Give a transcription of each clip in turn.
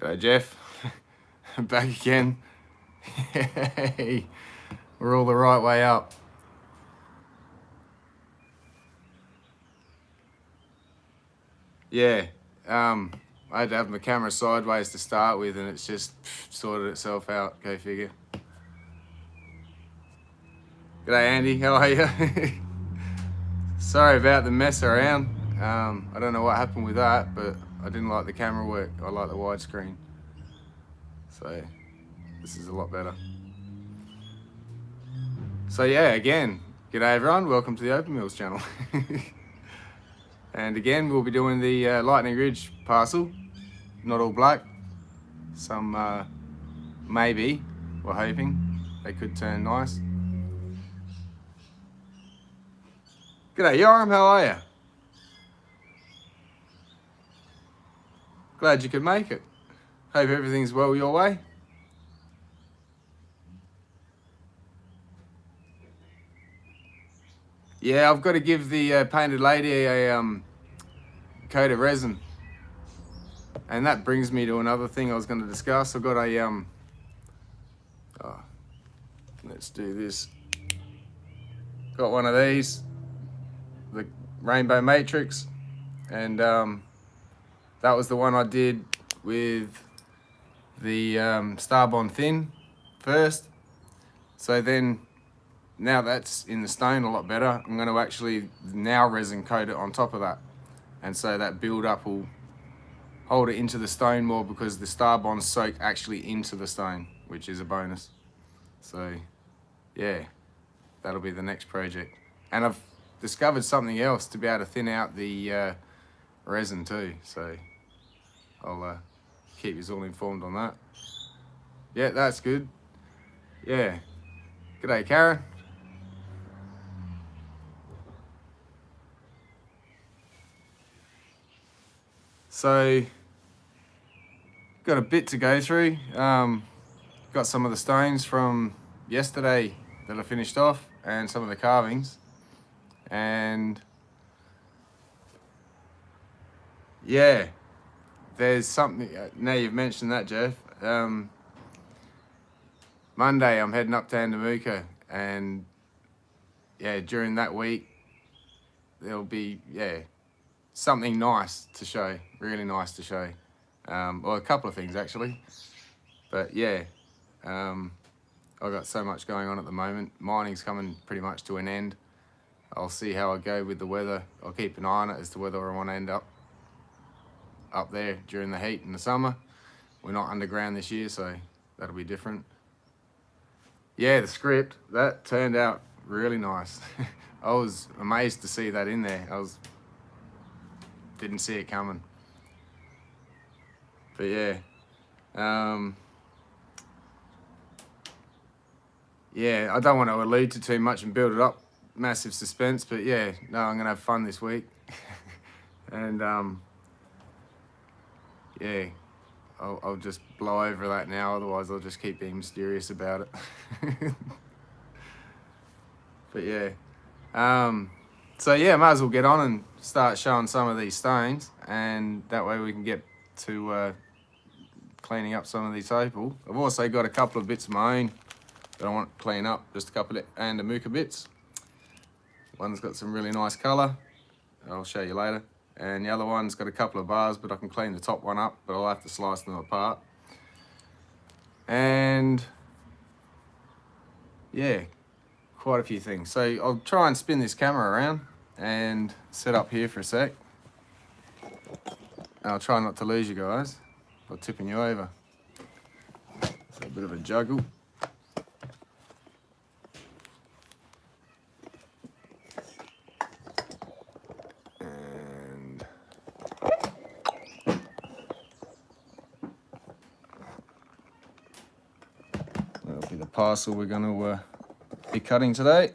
G'day Jeff, back again. Hey, we're all the right way up. Yeah, I had to have my camera sideways to start with and it's just sorted itself out, go figure. G'day Andy, how are you? Sorry about the mess around. I don't know what happened with that, but I didn't like the camera work. I like the widescreen. So this is a lot better. So yeah, again, g'day everyone, welcome to the Open Meals channel. And again, we'll be doing the Lightning Ridge parcel, not all black. Some maybe, we're hoping, they could turn nice. G'day Yoram, how are you? Glad you could make it. Hope everything's well your way. Yeah, I've got to give the painted lady a coat of resin. And that brings me to another thing I was going to discuss. I've got a, let's do this. Got one of these, the Rainbow Matrix. And that was the one I did with the Starbond Thin first. So then, now that's in the stone a lot better, I'm going to actually now resin coat it on top of that. And so that build up will hold it into the stone more because the Starbonds soak actually into the stone, which is a bonus. So yeah, that'll be the next project. And I've discovered something else to be able to thin out the resin too. So I'll keep you all informed on that. Yeah, that's good. Yeah. G'day, Karen. So, got a bit to go through. Got some of the stones from yesterday that I finished off and some of the carvings. And yeah, there's something, now you've mentioned that, Jeff. Monday I'm heading up to Andamuka, and yeah, during that week there'll be, yeah, something nice to show, really nice to show. Well, a couple of things actually, but yeah, I've got so much going on at the moment. Mining's coming pretty much to an end. I'll see how I go with the weather. I'll keep an eye on it as to whether I want to end up there during the heat in the summer. We're not underground this year, so that'll be different. Yeah, the script, that turned out really nice. I was amazed to see that in there. Didn't see it coming. But yeah, yeah, I don't want to allude to too much and build it up, massive suspense, but yeah, no, I'm gonna have fun this week. And yeah, I'll just blow over that now, otherwise I'll just keep being mysterious about it. But yeah, so yeah, might as well get on and start showing some of these stones, and that way we can get to cleaning up some of these opal. I've also got a couple of bits of my own that I want to clean up, just a couple of Andamuka bits. One's got some really nice colour, I'll show you later. And the other one's got a couple of bars, but I can clean the top one up, but I'll have to slice them apart. And yeah, quite a few things. So I'll try and spin this camera around and set up here for a sec. And I'll try not to lose you guys by tipping you over. So a bit of a juggle. The parcel we're going to be cutting today.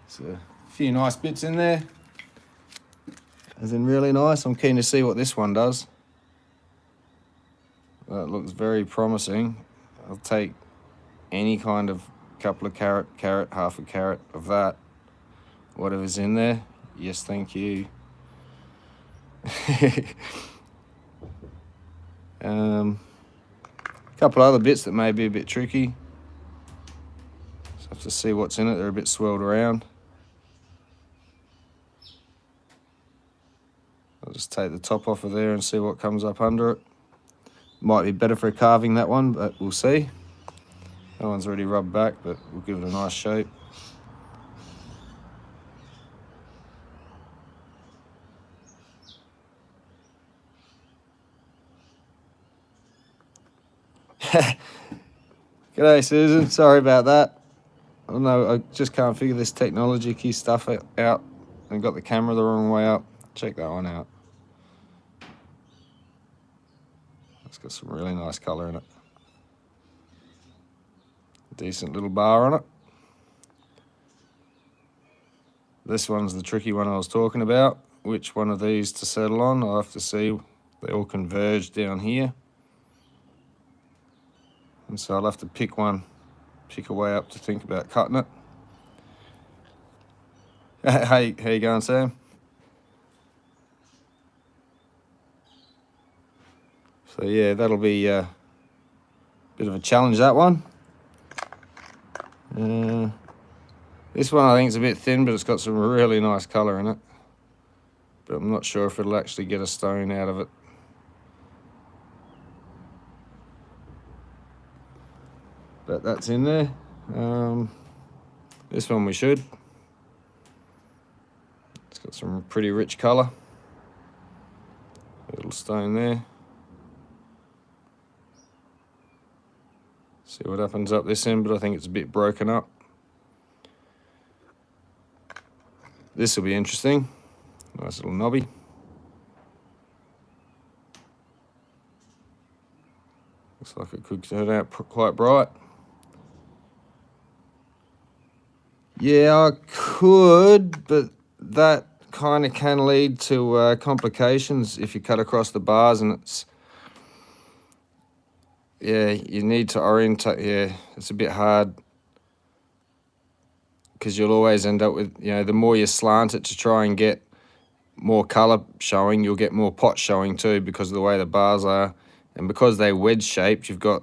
So a few nice bits in there, as in really nice. I'm keen to see what this one does. That looks very promising. I'll take any kind of couple of carat, half a carat of that, whatever's in there. Yes, thank you. A couple other bits that may be a bit tricky. Just have to see what's in it. They're a bit swirled around. I'll just take the top off of there and see what comes up under it. Might be better for carving, that one, but we'll see. That one's already rubbed back, but we'll give it a nice shape. G'day, Susan. Sorry about that. I don't know, I just can't figure this technology key stuff out and got the camera the wrong way up. Check that one out. It's got some really nice colour in it. Decent little bar on it. This one's the tricky one I was talking about. Which one of these to settle on? I'll have to see. They all converge down here. And so I'll have to pick one, pick a way up to think about cutting it. Hey, how you going, Sam? So yeah, that'll be a bit of a challenge, that one. This one I think is a bit thin, but it's got some really nice colour in it. But I'm not sure if it'll actually get a stone out of it. But that's in there. This one we should. It's got some pretty rich colour. Little stone there. See what happens up this end, but I think it's a bit broken up. This will be interesting. Nice little knobby. Looks like it could turn out quite bright. Yeah, I could, but that kind of can lead to complications if you cut across the bars, and it's, yeah, you need to orientate. Yeah, it's a bit hard because you'll always end up with, you know, the more you slant it to try and get more colour showing, you'll get more pot showing too because of the way the bars are. And because they're wedge shaped, you've got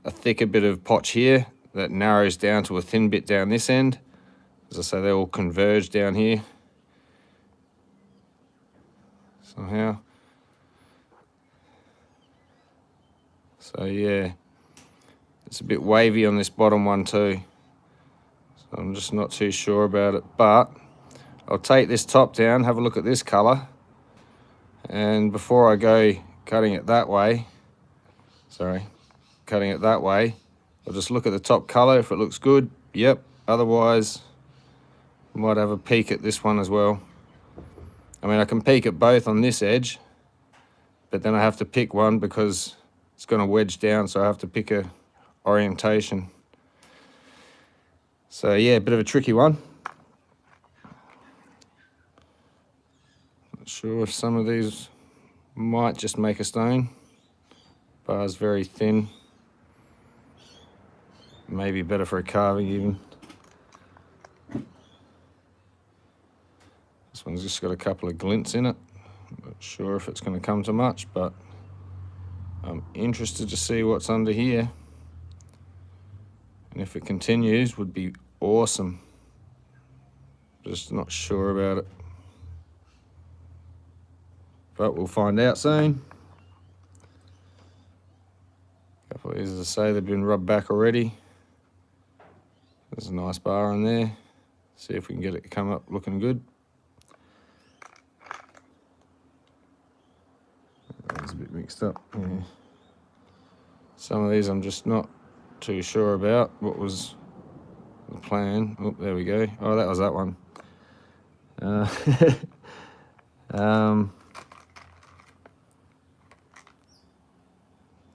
a thicker bit of potch here that narrows down to a thin bit down this end. As I say, they all converge down here somehow. So yeah, it's a bit wavy on this bottom one too. So I'm just not too sure about it, but I'll take this top down, have a look at this colour, and before I go cutting it that way, I'll just look at the top colour. If it looks good, yep. Otherwise, I might have a peek at this one as well. I mean, I can peek at both on this edge, but then I have to pick one because it's going to wedge down, so I have to pick a orientation. So yeah, a bit of a tricky one. Not sure if some of these might just make a stone. Bar's very thin. Maybe better for a carving even. This one's just got a couple of glints in it. Not sure if it's going to come to much, but I'm interested to see what's under here. And if it continues, would be awesome. Just not sure about it. But we'll find out soon. A couple of these, as I say, they've been rubbed back already. There's a nice bar in there. See if we can get it to come up looking good. That was a bit mixed up. Yeah. Some of these I'm just not too sure about. What was the plan? Oh, there we go. Oh, that was that one.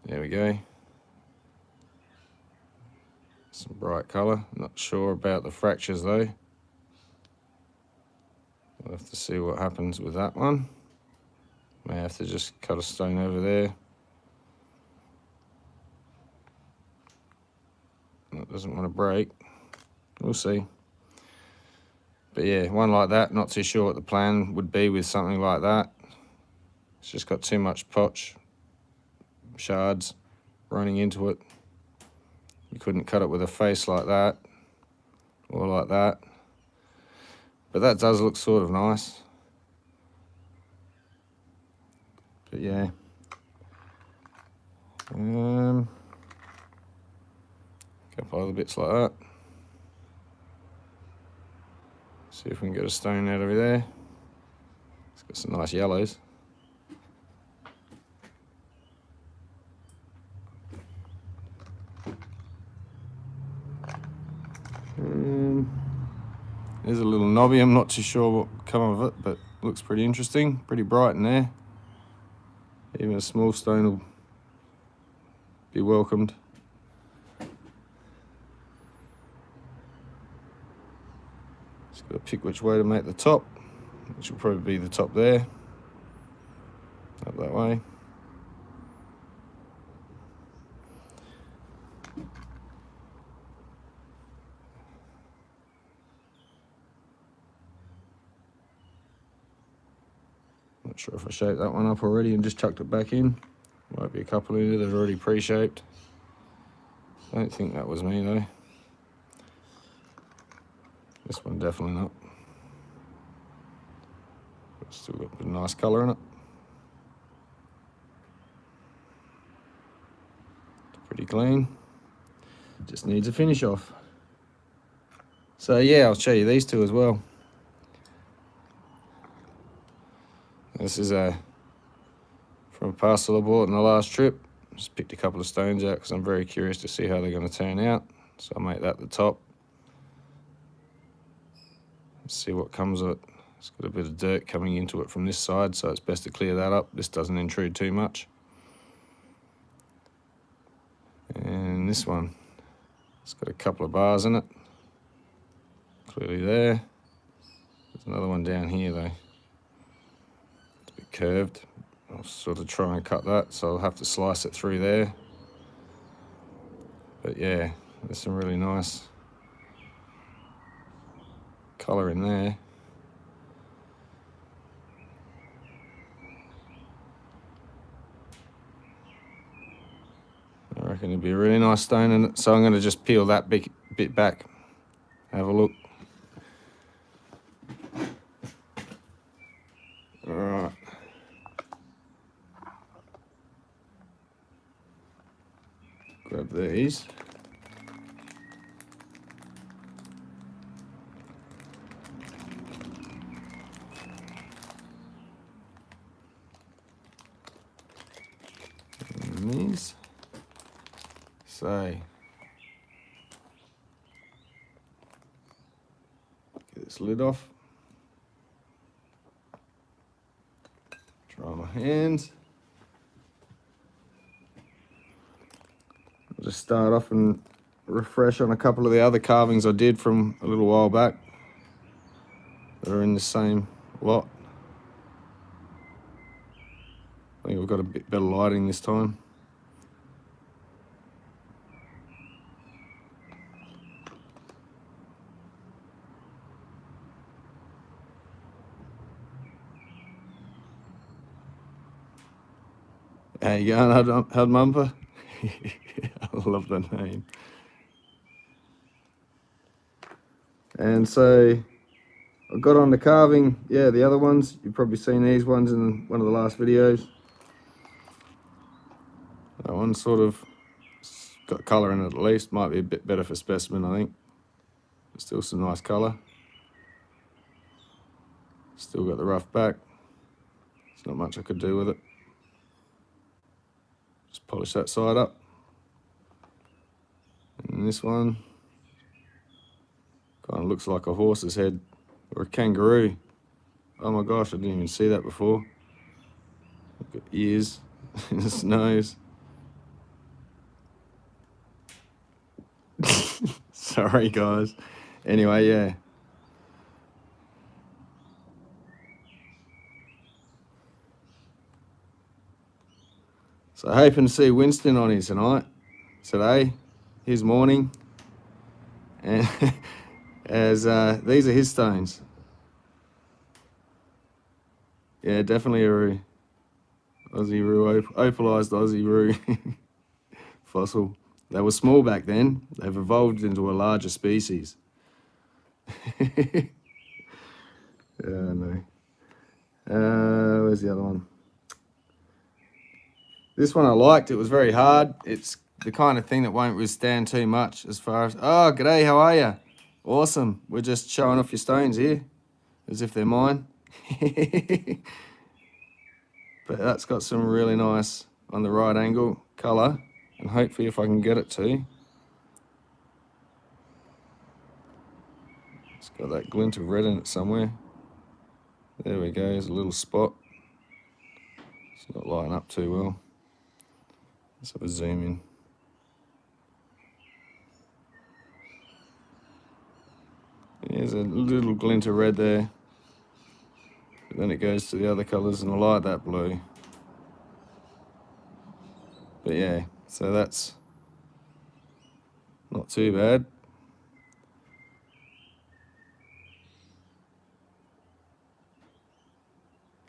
There we go. Some bright colour. Not sure about the fractures though. We'll have to see what happens with that one. May have to just cut a stone over there. That doesn't want to break. We'll see. But yeah, one like that, not too sure what the plan would be with something like that. It's just got too much potch, shards running into it. You couldn't cut it with a face like that, or like that. But that does look sort of nice. But yeah. A couple other bits like that. See if we can get a stone out of there. It's got some nice yellows. There's a little knobby. I'm not too sure what will come of it, but looks pretty interesting. Pretty bright in there. Even a small stone will be welcomed. Just got to pick which way to make the top, which will probably be the top there. Up that way. Not sure if I shaped that one up already and just chucked it back in. Might be a couple in there that are already pre-shaped. I don't think that was me though. This one definitely not. But still got a nice colour in it. It's pretty clean. Just needs a finish off. So yeah, I'll show you these two as well. This is from a parcel I bought on the last trip. Just picked a couple of stones out because I'm very curious to see how they're going to turn out. So I'll make that the top. Let's see what comes of it. It's got a bit of dirt coming into it from this side, so it's best to clear that up. This doesn't intrude too much. And this one, it's got a couple of bars in it. Clearly there. There's another one down here though. It's a bit curved. I'll sort of try and cut that, so I'll have to slice it through there. But yeah, there's some really nice colour in there. I reckon it'd be a really nice stone in it, so I'm going to just peel that bit back. Have a look. Alright. Grab these. And these. So, get this lid off. Dry my hands. I'll just start off and refresh on a couple of the other carvings I did from a little while back that are in the same lot. I think I've got a bit better lighting this time. How you going, Hud Mumper? I love that name. And so I got on the carving, yeah, the other ones. You've probably seen these ones in one of the last videos. That one's sort of got colour in it at least. Might be a bit better for specimen, I think. But still some nice colour. Still got the rough back. There's not much I could do with it. Just polish that side up. And this one kind of looks like a horse's head or a kangaroo. Oh my gosh, I didn't even see that before. Got ears and his nose. Sorry guys. Anyway, yeah. So hoping to see Winston on here today, his morning. And as these are his stones. Yeah, definitely a roo. Aussie roo, opalised Aussie roo fossil. They were small back then. They've evolved into a larger species. No. Where's the other one? This one I liked. It was very hard. It's the kind of thing that won't withstand too much as far as... Oh, g'day, how are you? Awesome. We're just showing off your stones here as if they're mine. But that's got some really nice, on the right angle, colour. And hopefully if I can get it to... It's got that glint of red in it somewhere. There we go, there's a little spot. It's not lighting up too well. So we'll zoom in. There's a little glint of red there. But then it goes to the other colours, and I like that blue. But yeah, so that's not too bad.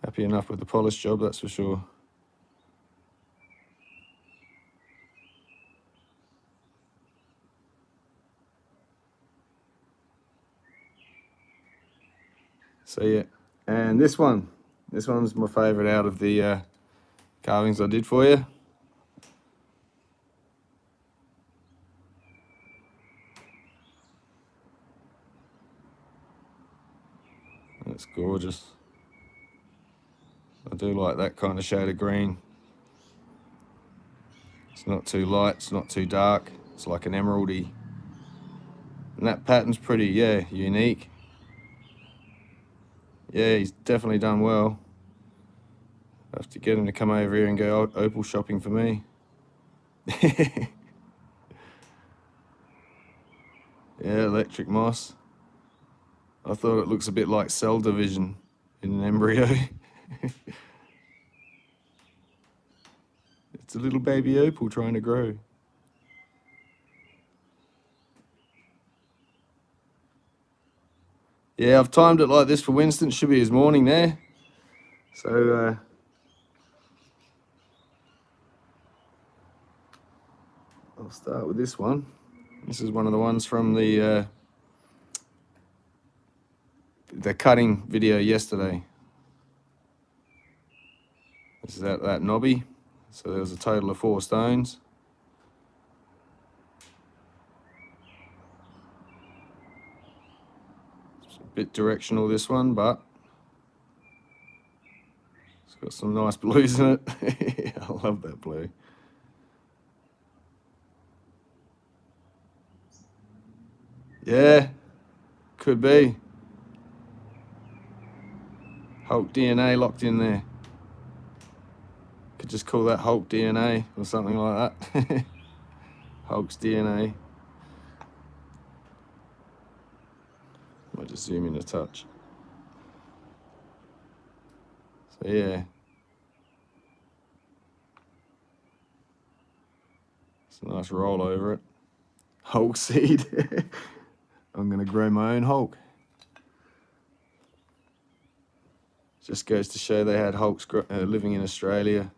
Happy enough with the polish job, that's for sure. So yeah, and this one's my favourite out of the carvings I did for you. That's gorgeous. I do like that kind of shade of green. It's not too light, it's not too dark. It's like an emeraldy. And that pattern's pretty, yeah, unique. Yeah, he's definitely done well. I have to get him to come over here and go opal shopping for me. Yeah, electric moss. I thought it looks a bit like cell division in an embryo. It's a little baby opal trying to grow. Yeah, I've timed it like this for Winston. Should be his morning there. So, I'll start with this one. This is one of the ones from the cutting video yesterday. This is that knobby. So there was a total of 4 stones. It's a bit directional, this one, but it's got some nice blues in it. I love that blue. Yeah, could be. Hulk DNA locked in there. Could just call that Hulk DNA or something like that. Hulk's DNA. Might just zoom in a touch. So yeah. It's a nice roll over it. Hulk seed. I'm gonna grow my own Hulk. Just goes to show they had Hulks living in Australia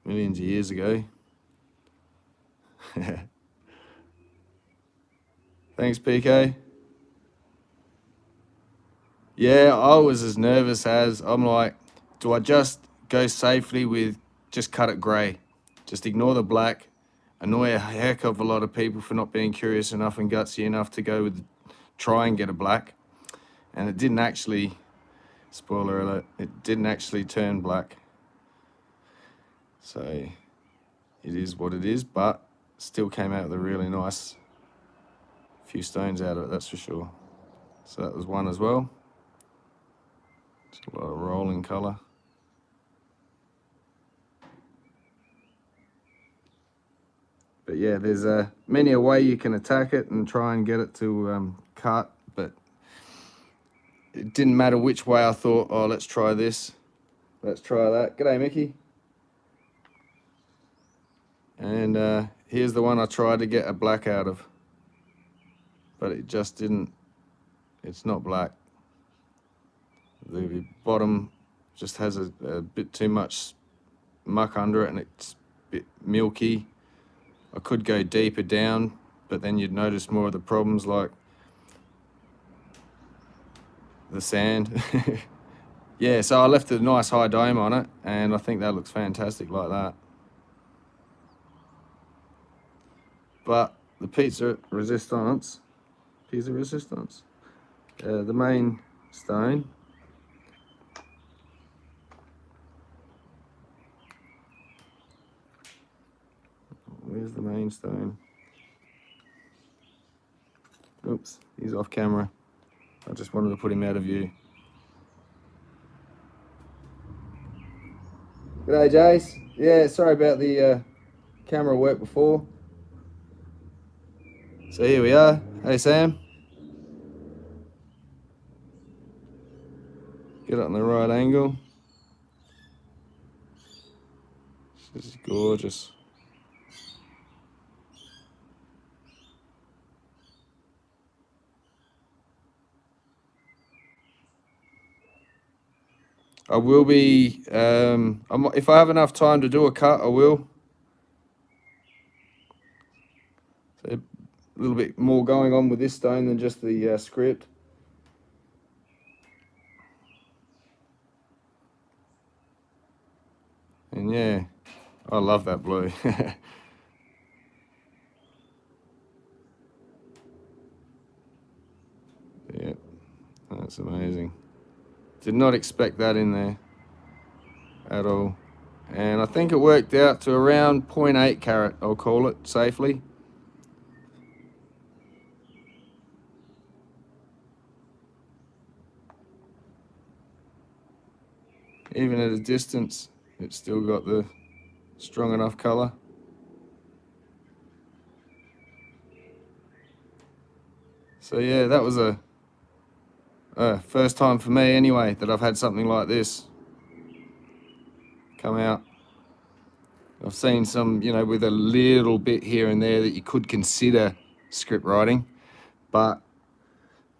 millions of years ago. Thanks, PK. Yeah, I was as nervous as, I'm like, do I just go safely with just cut it grey? Just ignore the black, annoy a heck of a lot of people for not being curious enough and gutsy enough to go with, try and get a black. And it didn't actually, spoiler alert, it didn't actually turn black. So it is what it is, but still came out with a really nice few stones out of it, that's for sure. So that was one as well. Just a lot of rolling colour. But yeah, there's many a way you can attack it and try and get it to cut, but it didn't matter which way I thought, oh, let's try this, let's try that. G'day, Mickey. And here's the one I tried to get a black out of, but it just didn't it's not black. The bottom just has a bit too much muck under it, and it's a bit milky. I could go deeper down, but then you'd notice more of the problems, like the sand. Yeah, so I left a nice high dome on it, and I think that looks fantastic like that. But the piezo resistance, the main stone, where's the main stone? Oops, he's off camera. I just wanted to put him out of view. G'day, Jace. Yeah, sorry about the camera work before. So here we are. Hey, Sam. Get it on the right angle. This is gorgeous. I will be, if I have enough time to do a cut, I will. So a little bit more going on with this stone than just the script. And yeah, I love that blue. Yeah, that's amazing. Did not expect that in there at all. And I think it worked out to around 0.8 carat, I'll call it safely. Even at a distance, it's still got the strong enough color. So yeah, that was a first time for me anyway that I've had something like this come out. I've seen some, you know, with a little bit here and there that you could consider script writing, but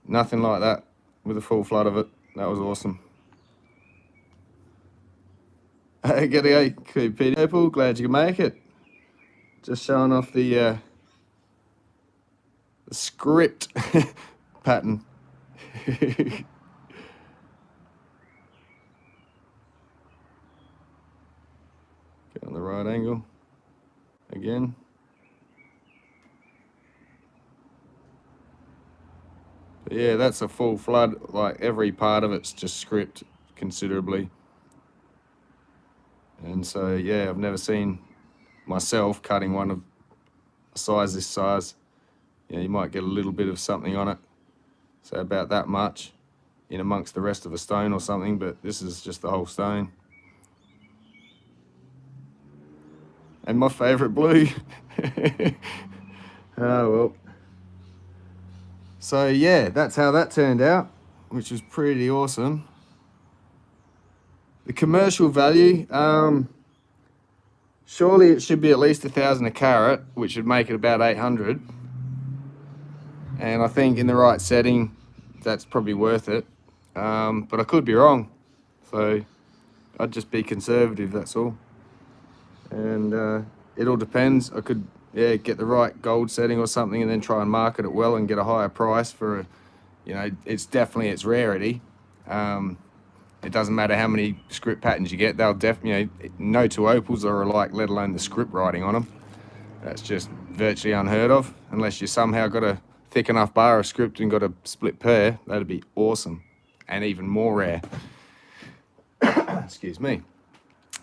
nothing like that with a full flood of it. That was awesome. G'day, people. Glad you could make it. Just showing off the script pattern. Get on the right angle again. But yeah, that's a full flood. Like every part of it's just script considerably. And so yeah, I've never seen myself cutting one of a size this size. You know, you might get a little bit of something on it, so about that much in amongst the rest of a stone or something, but this is just the whole stone. And my favorite blue. Oh well. So yeah, that's how that turned out, which was pretty awesome. The commercial value, surely it should be at least 1,000 a carat, which would make it about 800. And I think in the right setting, that's probably worth it. But I could be wrong, so I'd just be conservative, that's all. And it all depends. I could, yeah, get the right gold setting or something and then try and market it well and get a higher price for a, you know, it's definitely its rarity. It doesn't matter how many script patterns you get, they'll definitely, you know, no two opals are alike, let alone the script writing on them. That's just virtually unheard of, unless you somehow got a thick enough bar of script and got a split pair. That'd be awesome, and even more rare. Excuse me.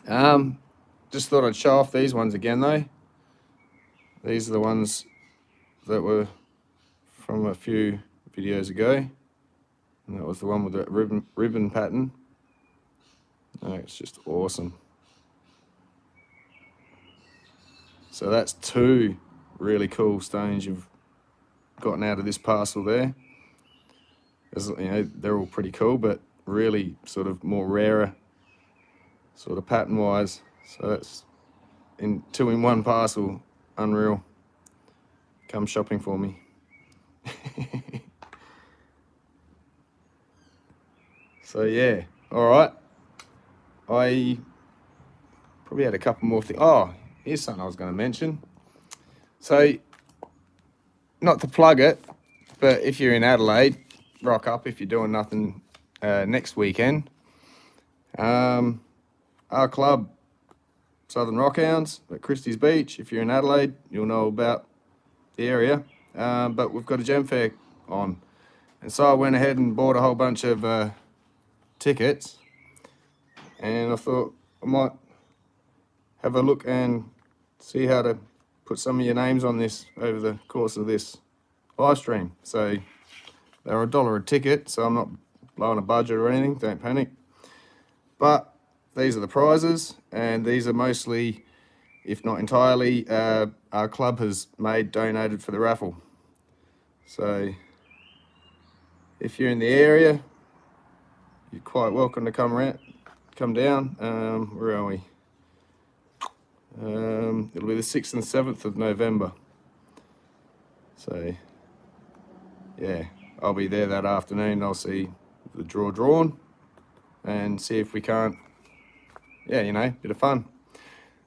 Just thought I'd show off these ones again though. These are the ones that were from a few videos ago. And that was the one with the ribbon pattern. Oh, it's just awesome. So that's two really cool stones you've gotten out of this parcel there. As, you know, they're all pretty cool, but really sort of more rarer, sort of pattern wise. So that's in 2-in-1 parcel, unreal. Come shopping for me. So yeah, all right. I probably had a couple more things. Oh, here's something I was going to mention. So, not to plug it, but if you're in Adelaide, rock up if you're doing nothing next weekend. Our club, Southern Rockhounds at Christie's Beach. If you're in Adelaide, you'll know about the area. But we've got a gem fair on. And so I went ahead and bought a whole bunch of tickets. And I thought I might have a look and see how to put some of your names on this over the course of this live stream. So they're $1 a ticket, so I'm not blowing a budget or anything, don't panic. But these are the prizes, and these are mostly, if not entirely, our club has donated for the raffle. So if you're in the area, you're quite welcome to come down. Where are we? It'll be the 6th and 7th of November. So yeah, I'll be there that afternoon. I'll see the draw drawn and see if we can't, yeah, you know, bit of fun.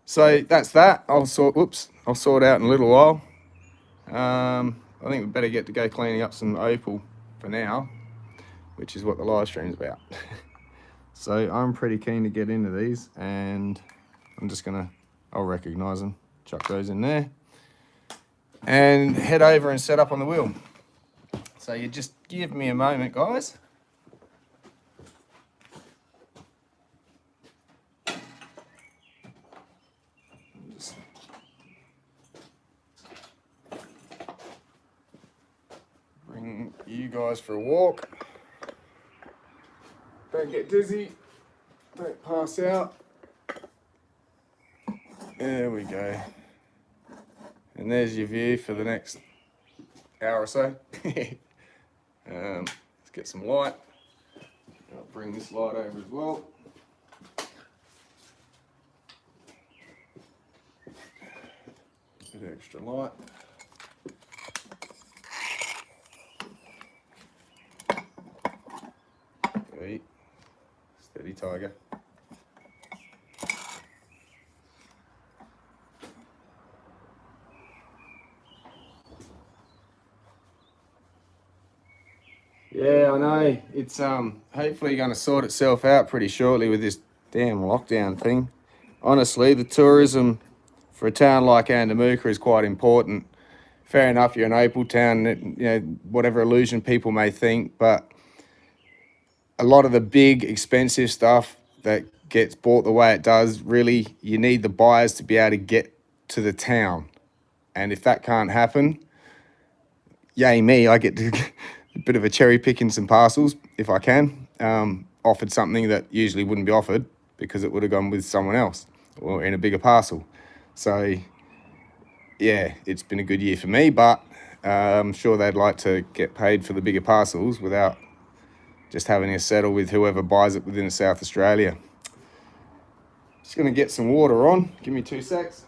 So that's that. I'll sort out in a little while. I think we better get to go cleaning up some opal for now, which is what the live stream's about. So I'm pretty keen to get into these, and I'm just I'll recognise them, chuck those in there, and head over and set up on the wheel. So you just give me a moment, guys. Just bring you guys for a walk. Don't get dizzy, don't pass out. There we go. And there's your view for the next hour or so. Let's get some light. I'll bring this light over as well. Bit of extra light. Okay. Steady, tiger. Yeah, I know. It's hopefully going to sort itself out pretty shortly with this damn lockdown thing. Honestly, the tourism for a town like Andamuka is quite important. Fair enough, you're an opal town, you know, whatever illusion people may think, but a lot of the big, expensive stuff that gets bought the way it does, really, you need the buyers to be able to get to the town. And if that can't happen, yay me, I get to a bit of a cherry picking some parcels if I can. Offered something that usually wouldn't be offered because it would have gone with someone else or in a bigger parcel. So yeah, it's been a good year for me, but I'm sure they'd like to get paid for the bigger parcels without just having to settle with whoever buys it within South Australia. Just gonna get some water on. Give me 2 secs.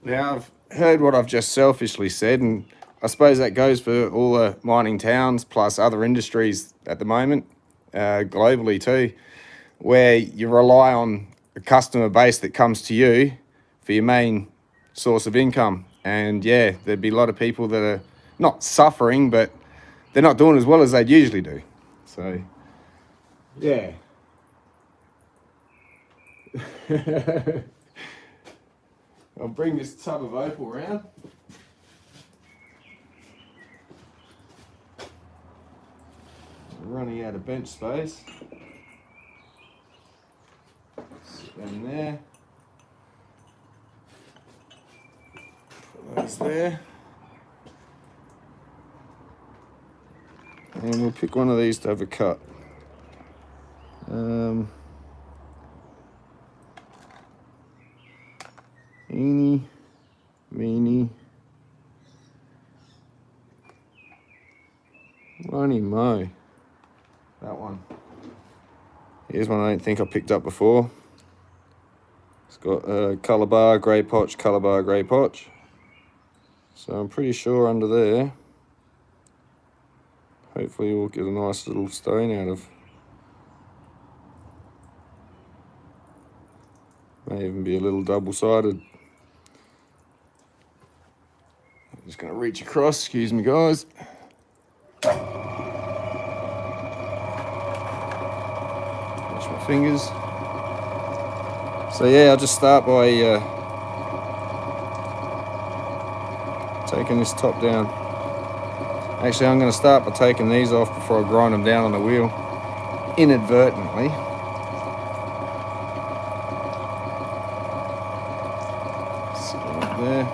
Now, I've heard what I've just selfishly said, and I suppose that goes for all the mining towns plus other industries at the moment, globally too, where you rely on a customer base that comes to you for your main source of income. And yeah, there'd be a lot of people that are not suffering, but they're not doing as well as they'd usually do. So, yeah. I'll bring this tub of opal around. Running out of bench space. Sit them there. Put those there. And we'll pick one of these to have a cut. mo. That one. Here's one I don't think I picked up before. It's got a colour bar, grey potch, colour bar, grey potch. So I'm pretty sure under there, hopefully we'll get a nice little stone out of. May even be a little double-sided. I'm just going to reach across, excuse me guys. Wash my fingers. So yeah, I'll just start by taking this top down. Actually, I'm going to start by taking these off before I grind them down on the wheel, inadvertently. So right there.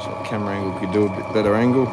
So camera angle could do a bit better angle.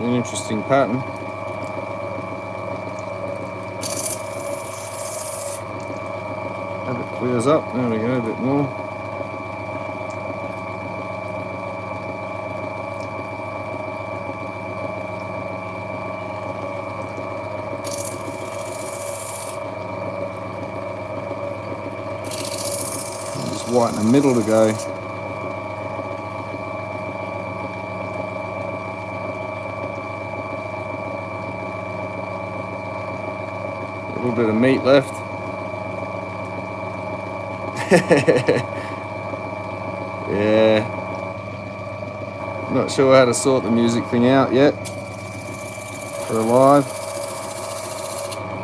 An interesting pattern. Hope it clears up. There we go, a bit more. Just white in the middle to go. A little bit of meat left. Yeah. Not sure how to sort the music thing out yet for a live.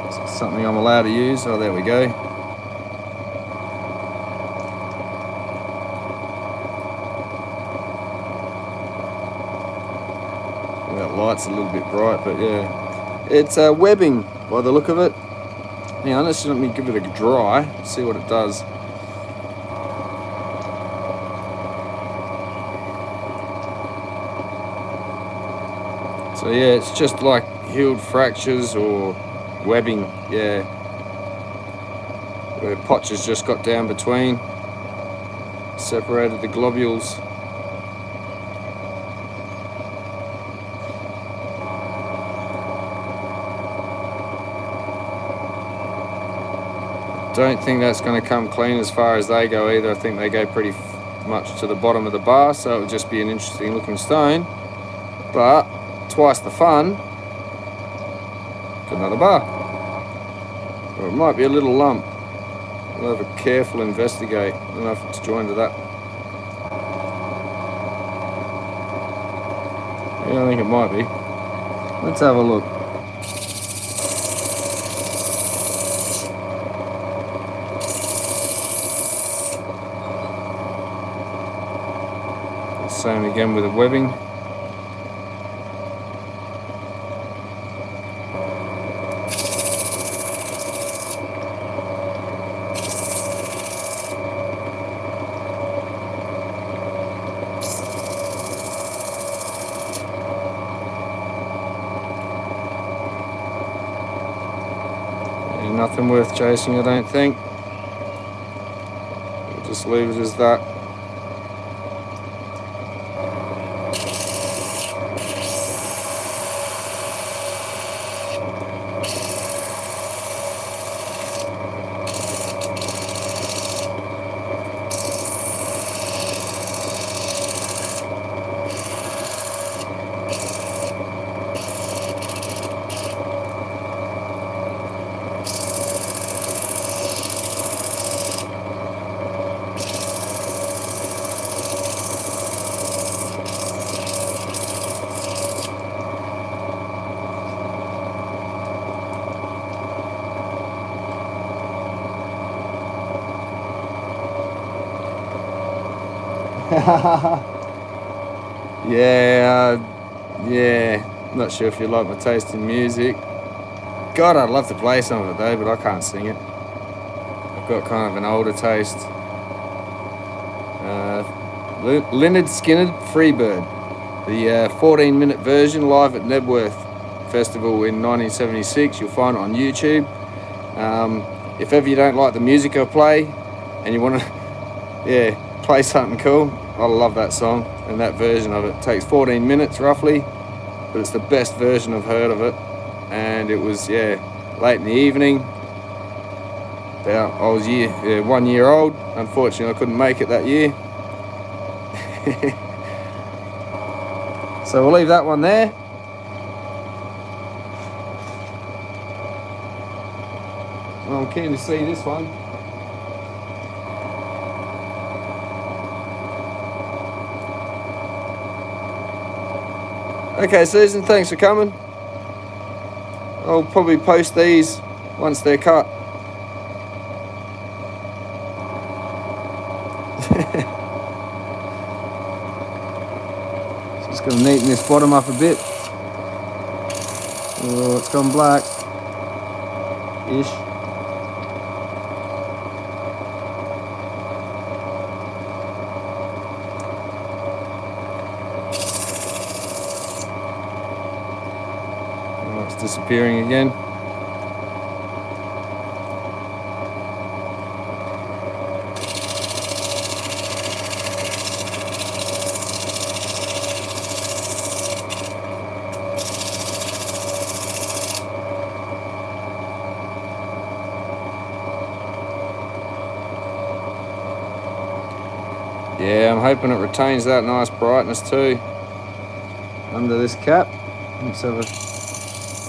It's something I'm allowed to use. Oh, there we go. That light's a little bit bright, but yeah. It's webbing by the look of it. Now, let's let me give it a dry, see what it does. So yeah, it's just like healed fractures or webbing, yeah. Where potch has just got down between, separated the globules. Don't think that's going to come clean as far as they go either. I think they go pretty much to the bottom of the bar, so it'll just be an interesting looking stone. But twice the fun. Got another bar. Or it might be a little lump. We'll have a careful investigate. I don't know if it's joined to that. Yeah, I think it might be. Let's have a look. Same again with the webbing. Yeah, nothing worth chasing, I don't think. We'll just leave it as that. Yeah, yeah. Not sure if you like my taste in music. God, I'd love to play some of it though, but I can't sing it. I've got kind of an older taste. Leonard Skinner Freebird, the 14-minute version live at Nebworth Festival in 1976. You'll find it on YouTube. If ever you don't like the music I play and you want to, play something cool, I love that song and that version of it. It takes 14 minutes roughly, but it's the best version I've heard of it. And it was, late in the evening. I was 1 year old. Unfortunately, I couldn't make it that year. So we'll leave that one there. I'm keen to see this one. Okay, Susan, thanks for coming. I'll probably post these once they're cut. Just gonna neaten this bottom up a bit. Oh, it's gone black-ish. Oh, it's disappearing again. Yeah, I'm hoping it retains that nice brightness too under this cap. Let's have a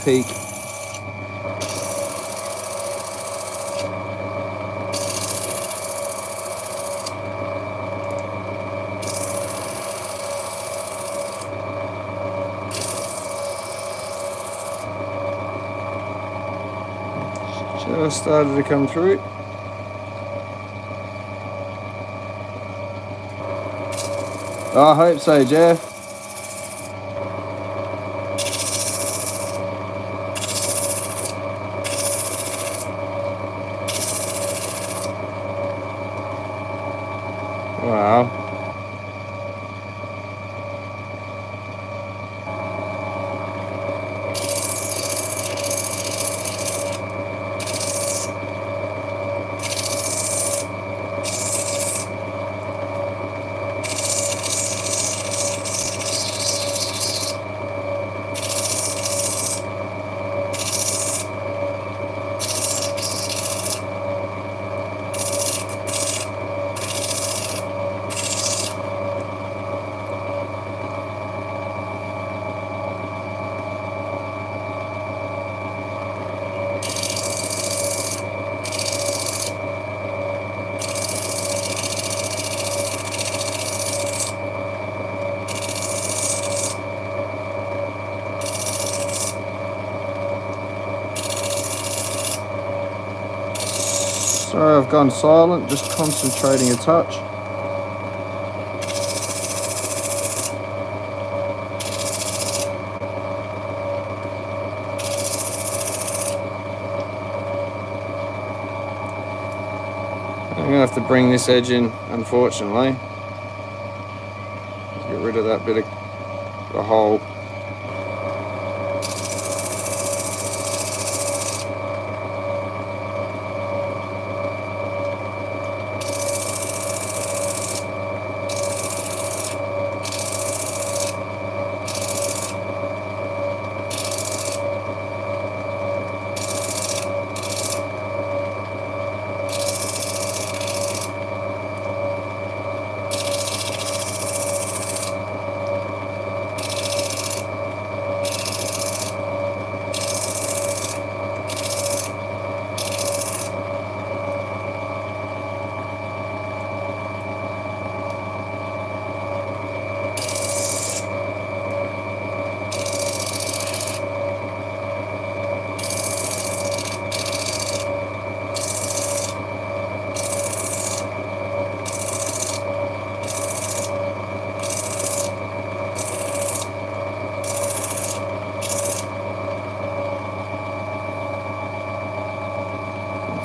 peek. Just started to come through. I hope so, Jeff. Wow. Sorry, I've gone silent, just concentrating a touch. I'm gonna have to bring this edge in, unfortunately. Get rid of that bit of the hole.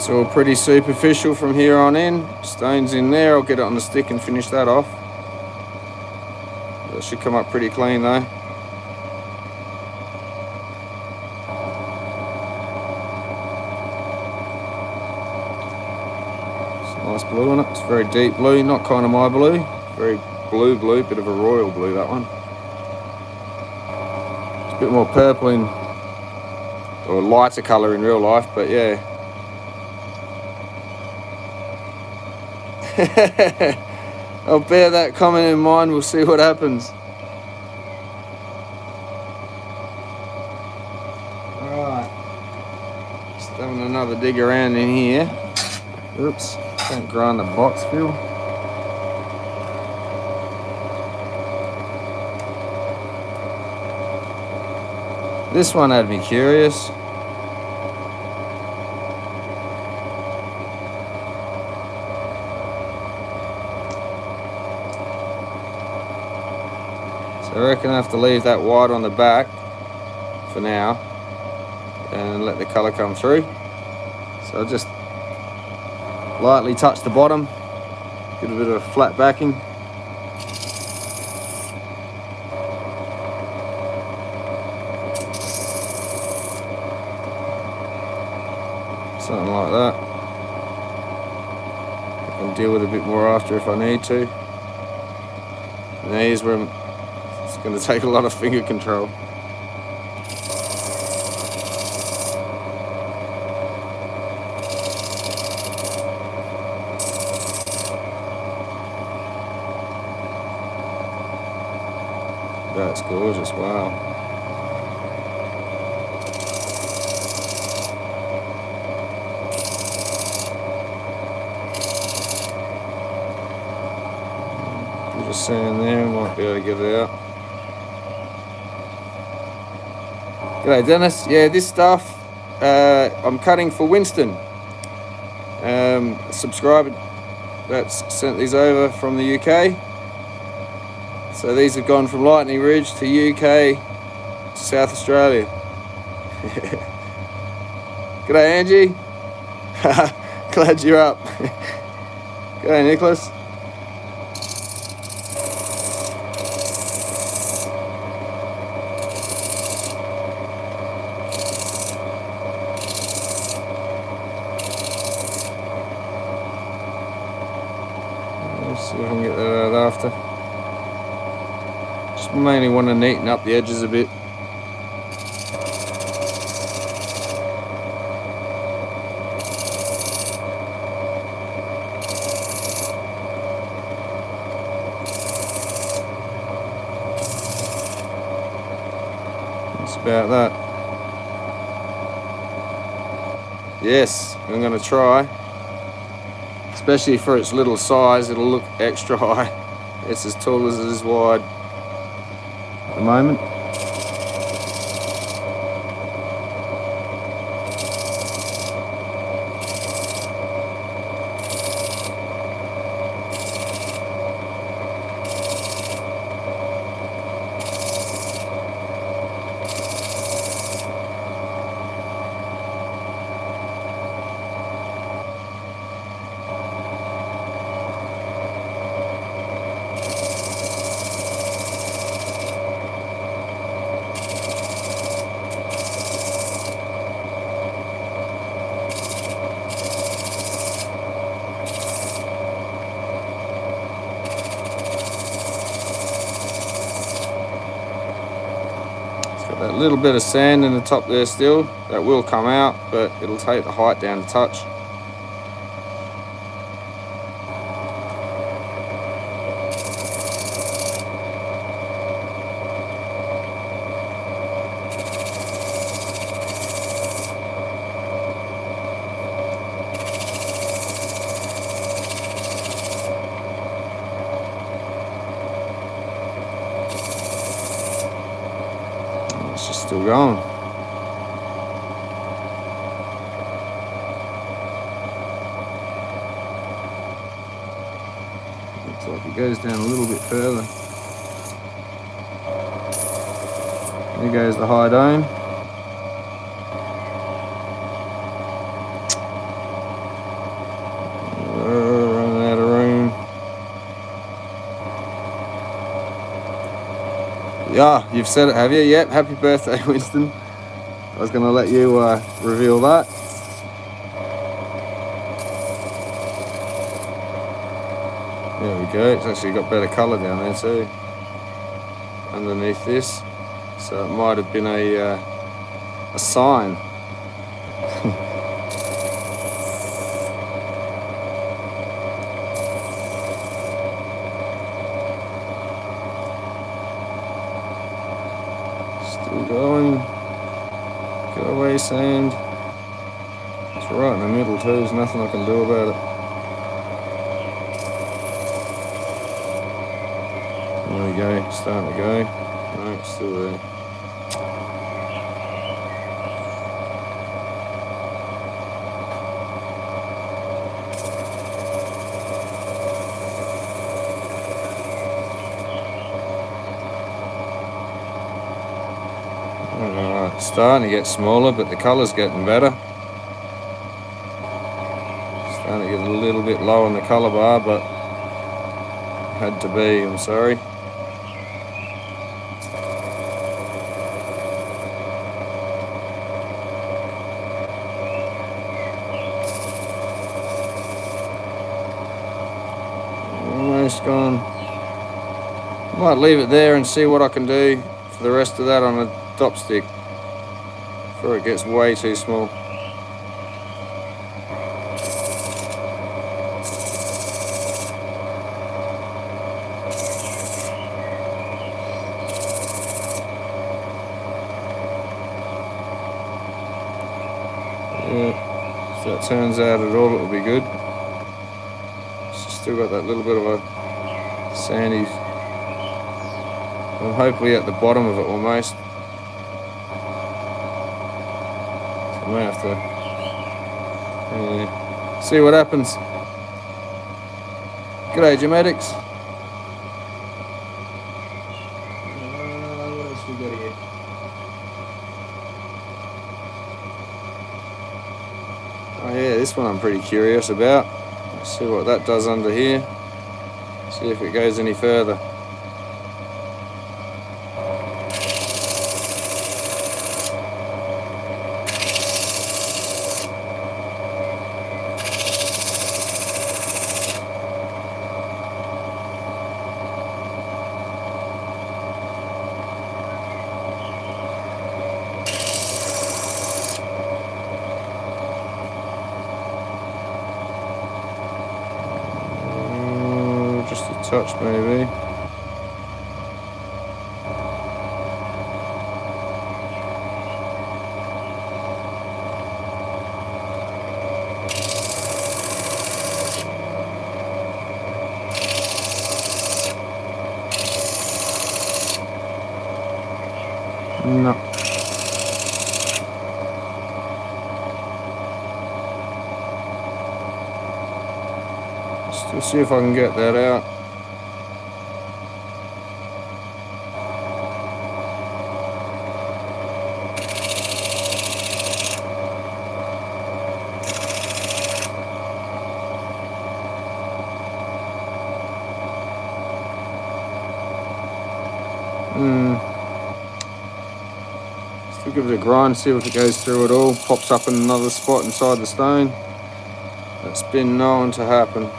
It's all pretty superficial from here on in. Stone's in there. I'll get it on the stick and finish that off. That should come up pretty clean though. Nice blue on it. It's very deep blue, not kind of my blue. Very blue, bit of a royal blue, that one. It's a bit more purple in, or lighter colour in real life, but yeah. I'll bear that comment in mind, we'll see what happens. Alright. Just having another dig around in here. Oops. Don't grind the box, Phil. This one had me curious. So I reckon I have to leave that white on the back for now and let the colour come through. So I'll just lightly touch the bottom, get a bit of a flat backing. Something like that. I can deal with a bit more after if I need to. And here's where it's going to take a lot of finger control. That's gorgeous, wow. Bit of sand there, might be able to get it out. G'day Dennis, yeah, this stuff I'm cutting for Winston. A subscriber that's sent these over from the UK. So these have gone from Lightning Ridge to UK to South Australia. G'day Angie. Glad you're up. G'day Nicholas. Let's see if I can get that out after. Mainly want to neaten up the edges a bit. That's about that. Yes, I'm going to try. Especially for its little size, it'll look extra high. It's as tall as it is wide. At the moment. That little bit of sand in the top there still, that will come out, but it'll take the height down a touch. It's just still going. Looks like it goes down a little bit further. There goes the high dome. Ah, you've said it, have you? Yep, happy birthday, Winston. I was going to let you reveal that. There we go. It's actually got better colour down there too, underneath this. So it might have been a sign. Still going. Go away, sand. It's right in the middle too. There's nothing I can do about it. There we go. Starting to go. No, it's still there. Alright, starting to get smaller, but the colour's getting better. Starting to get a little bit low on the colour bar, but had to be, I'm sorry. Almost gone. Might leave it there and see what I can do for the rest of that on a top stick before it gets way too small. Yeah, if that turns out at all, it'll be good. Still got that little bit of a sandy. I'm hopefully at the bottom of it almost. So I may have to see what happens. G'day, Gematics. What else we got here? Oh yeah, this one I'm pretty curious about. Let's see what that does under here. See if it goes any further. Just a touch maybe. No. Still see if I can get that out. Still give it a grind, see if it goes through it all, pops up in another spot inside the stone. That's been known to happen.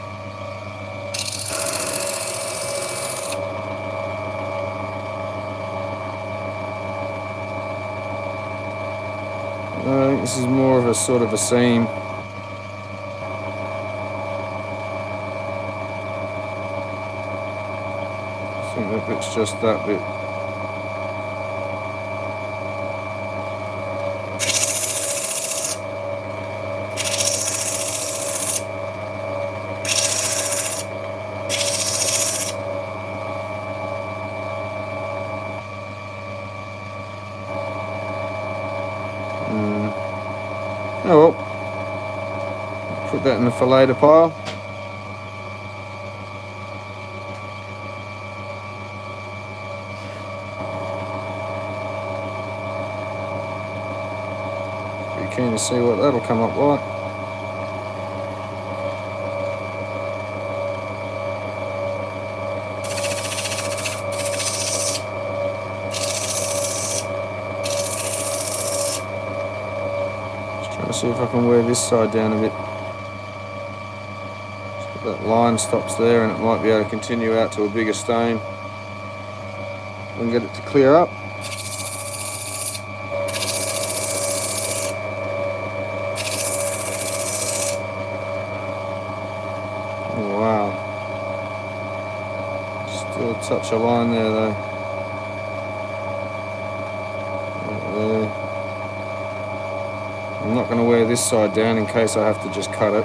I think this is more of a sort of a seam. I think that bit's just that bit. Oh well, put that in the for later pile. Be keen to see what that'll come up like. Let's see if I can wear this side down a bit. So that line stops there, and it might be able to continue out to a bigger stone and get it to clear up. Oh, wow. Still a touch of line there though. Right there. I'm not going to wear this side down in case I have to just cut it.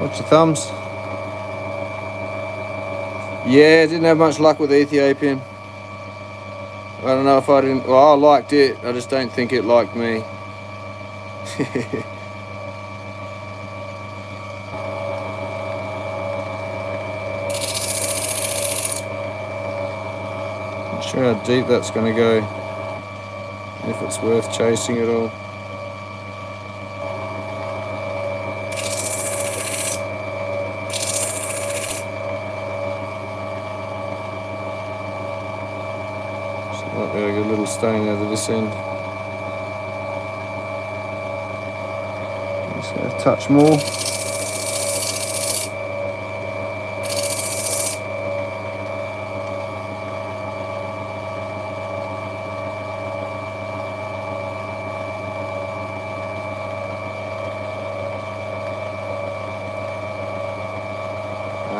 Watch your thumbs. Yeah, didn't have much luck with Ethiopian. I don't know if I didn't... Well, I liked it. I just don't think it liked me. Not sure how deep that's going to go. If it's worth chasing at all. Might be a good little stone over this end. Just a touch more.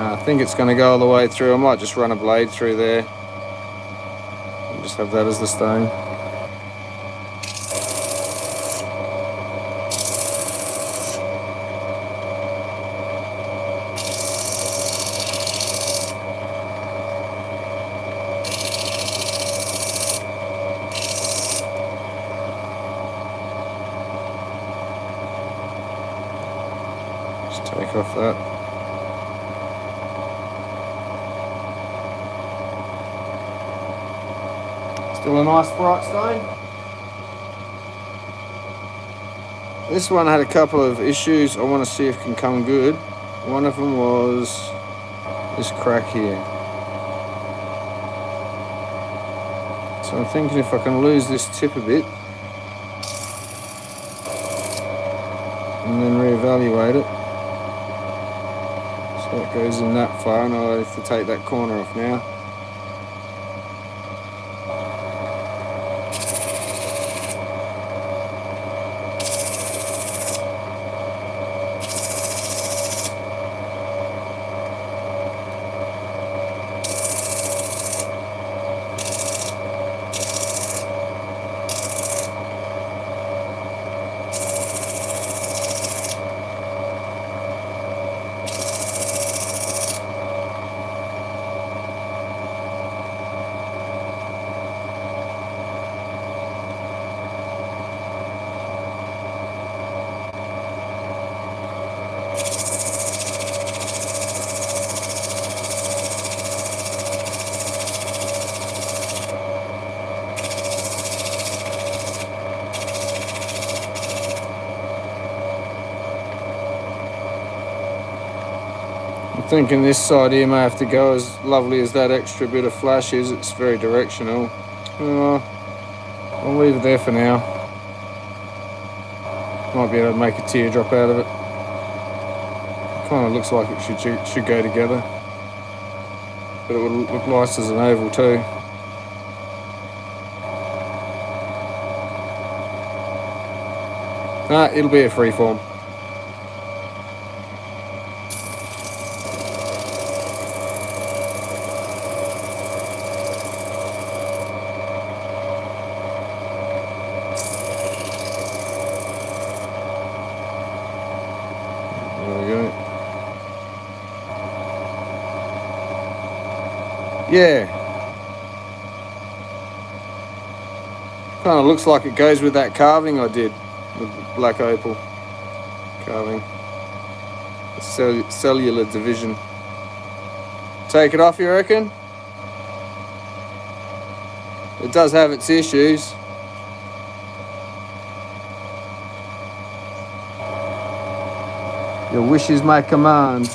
I think it's going to go all the way through. I might just run a blade through there. Just have that as the stone. Just take off that. Still a nice bright stone. This one had a couple of issues. I want to see if it can come good. One of them was this crack here. So I'm thinking if I can lose this tip a bit and then reevaluate it. So it goes in that far, and I'll have to take that corner off now. I'm thinking this side here may have to go. As lovely as that extra bit of flash is, it's very directional. I'll leave it there for now. Might be able to make a teardrop out of it. Kind of looks like it should go together, but it would look nice as an oval too. It'll be a freeform. There we go. Yeah. Kind of looks like it goes with that carving I did with the black opal carving. Cellular division. Take it off, you reckon? It does have its issues. Your wishes may command.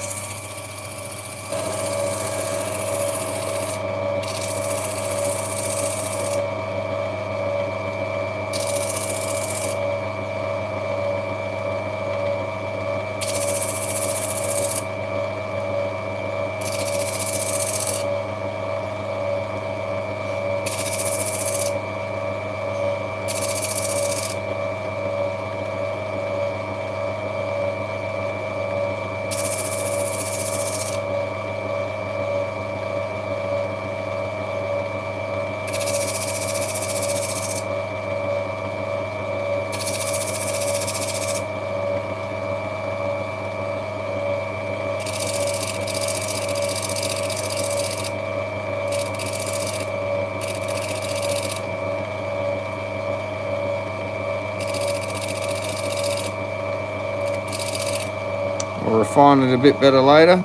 I'll refine it a bit better later.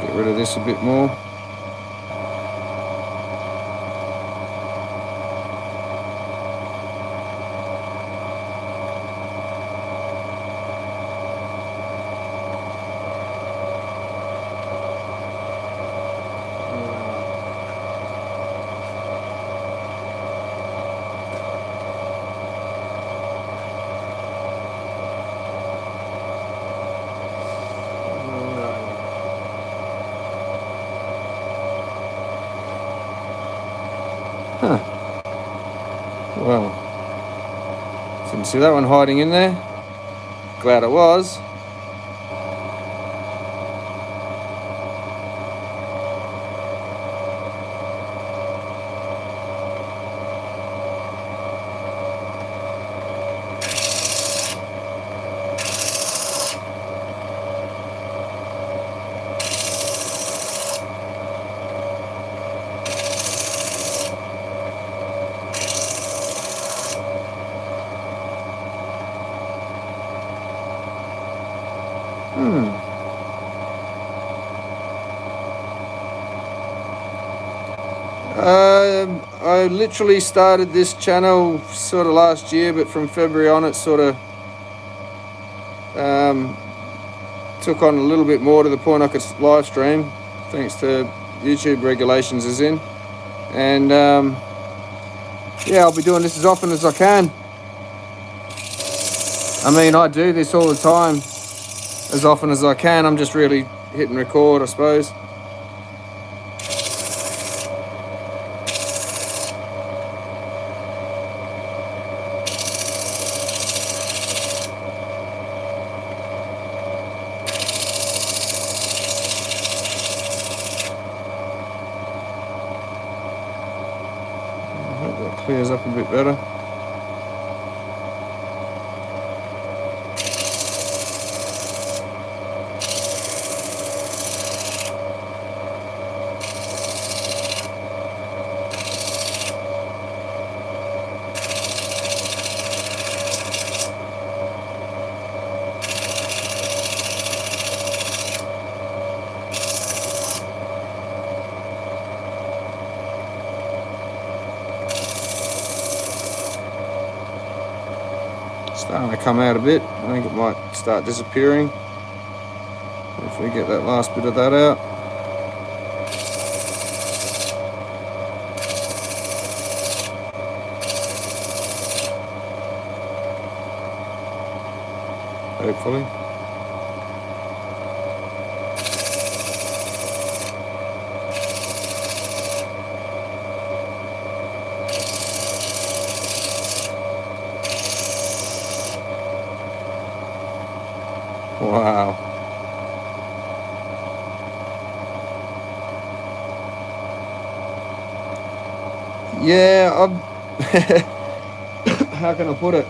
Get rid of this a bit more. Huh. Well, didn't see that one hiding in there. Glad it was. I literally started this channel sort of last year, but from February on it sort of took on a little bit more to the point I could live stream, thanks to YouTube regulations is in. And yeah, I'll be doing this as often as I can. I mean, I do this all the time, as often as I can. I'm just really hitting record, I suppose. I hope that clears up a bit better. Starting to come out a bit. I think it might start disappearing if we get that last bit of that out. Hopefully. Wow. Yeah, how can I put it?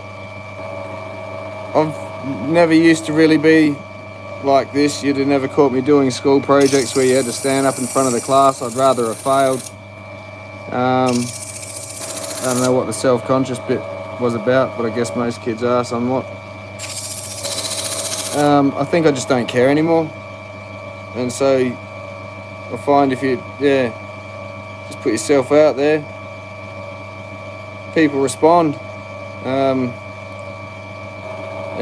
I've never used to really be like this. You'd have never caught me doing school projects where you had to stand up in front of the class. I'd rather have failed. I don't know what the self-conscious bit was about, but I guess most kids are somewhat. I think I just don't care anymore, and so I find if you, just put yourself out there, people respond, and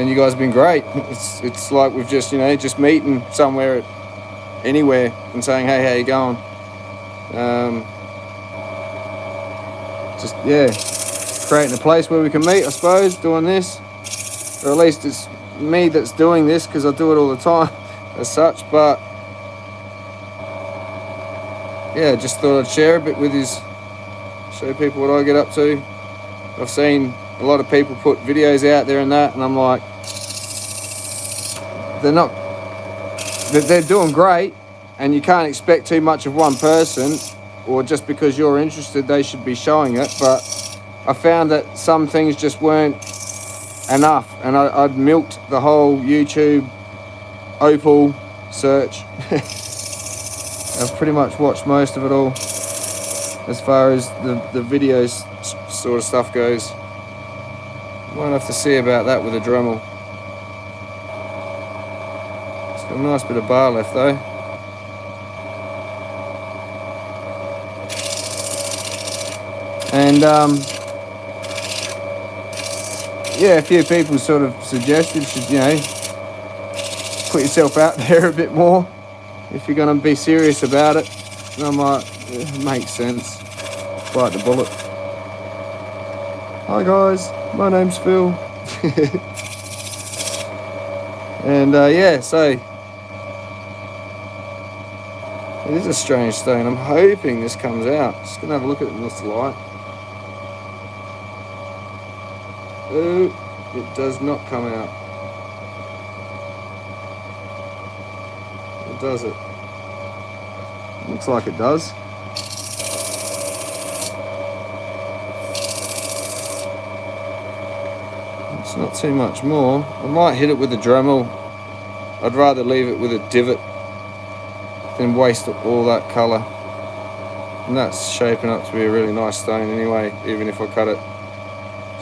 you guys have been great. It's like we've just, just meeting somewhere, anywhere, and saying, hey, how you going? Creating a place where we can meet, I suppose, doing this, or at least it's me that's doing this, because I do it all the time as such. But yeah, just thought I'd share a bit with you, show people what I get up to. I've seen a lot of people put videos out there and that, and I'm like, they're doing great, and you can't expect too much of one person, or just because you're interested they should be showing it. But I found that some things just weren't enough, and I'd milked the whole YouTube Opal search. I've pretty much watched most of it all as far as the videos sort of stuff goes. Won't have to see about that with a Dremel. Got a nice bit of bar left though. And yeah, a few people sort of suggested should, you know, put yourself out there a bit more if you're going to be serious about it. And I'm like, yeah, it makes sense. Bite the bullet. Hi guys, my name's Phil. And yeah, so it is a strange stone. I'm hoping this comes out. Just gonna have a look at it in this light. Oh, it does not come out. Or does it? Looks like it does. It's not too much more. I might hit it with a Dremel. I'd rather leave it with a divot than waste all that colour. And that's shaping up to be a really nice stone anyway, even if I cut it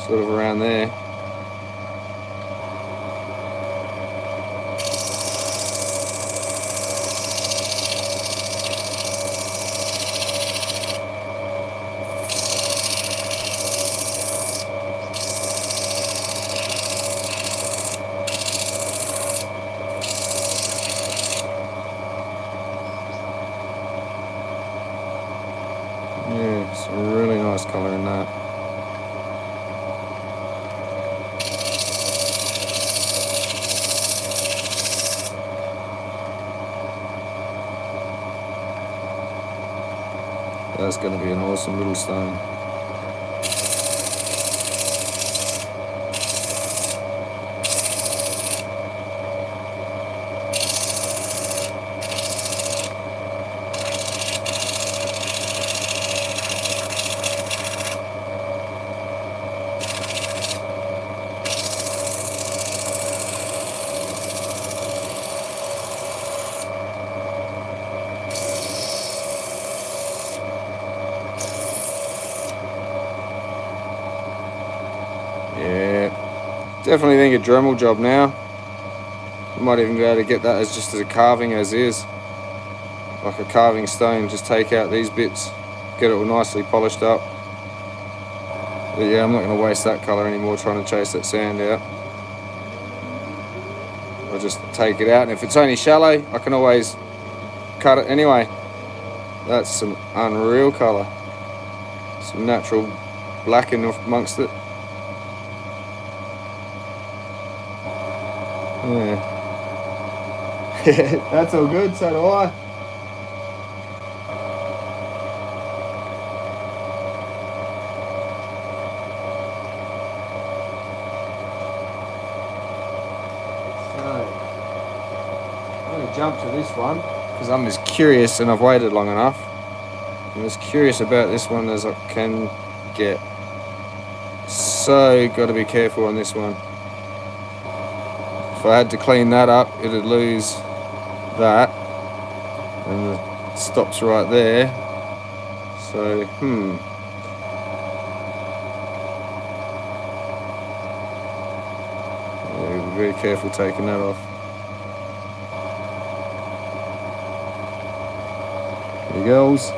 sort of around there. Yeah, some really nice colour in that. That's going to be an awesome little stone. Yeah, definitely think a Dremel job now. I might even be able to get that as just as a carving as is. Like a carving stone, just take out these bits, get it all nicely polished up. But yeah, I'm not going to waste that colour anymore trying to chase that sand out. I'll just take it out, and if it's only shallow, I can always cut it anyway. That's some unreal colour. Some natural black in amongst it. Yeah. That's all good, so do I. So, I'm going to jump to this one because I'm as curious, and I've waited long enough. I'm as curious about this one as I can get. So, got to be careful on this one. If I had to clean that up, it'd lose that, and it stops right there. So, yeah, be very careful taking that off. There he goes.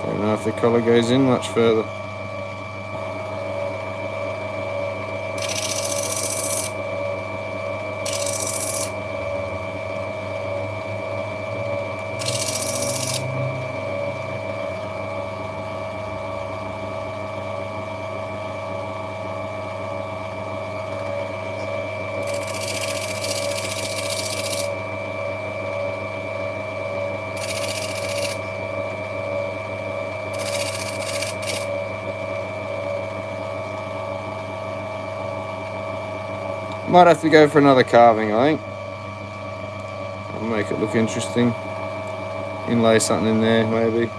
Don't know if the colour goes in much further. Might have to go for another carving, I think. I'll make it look interesting. Inlay something in there, maybe.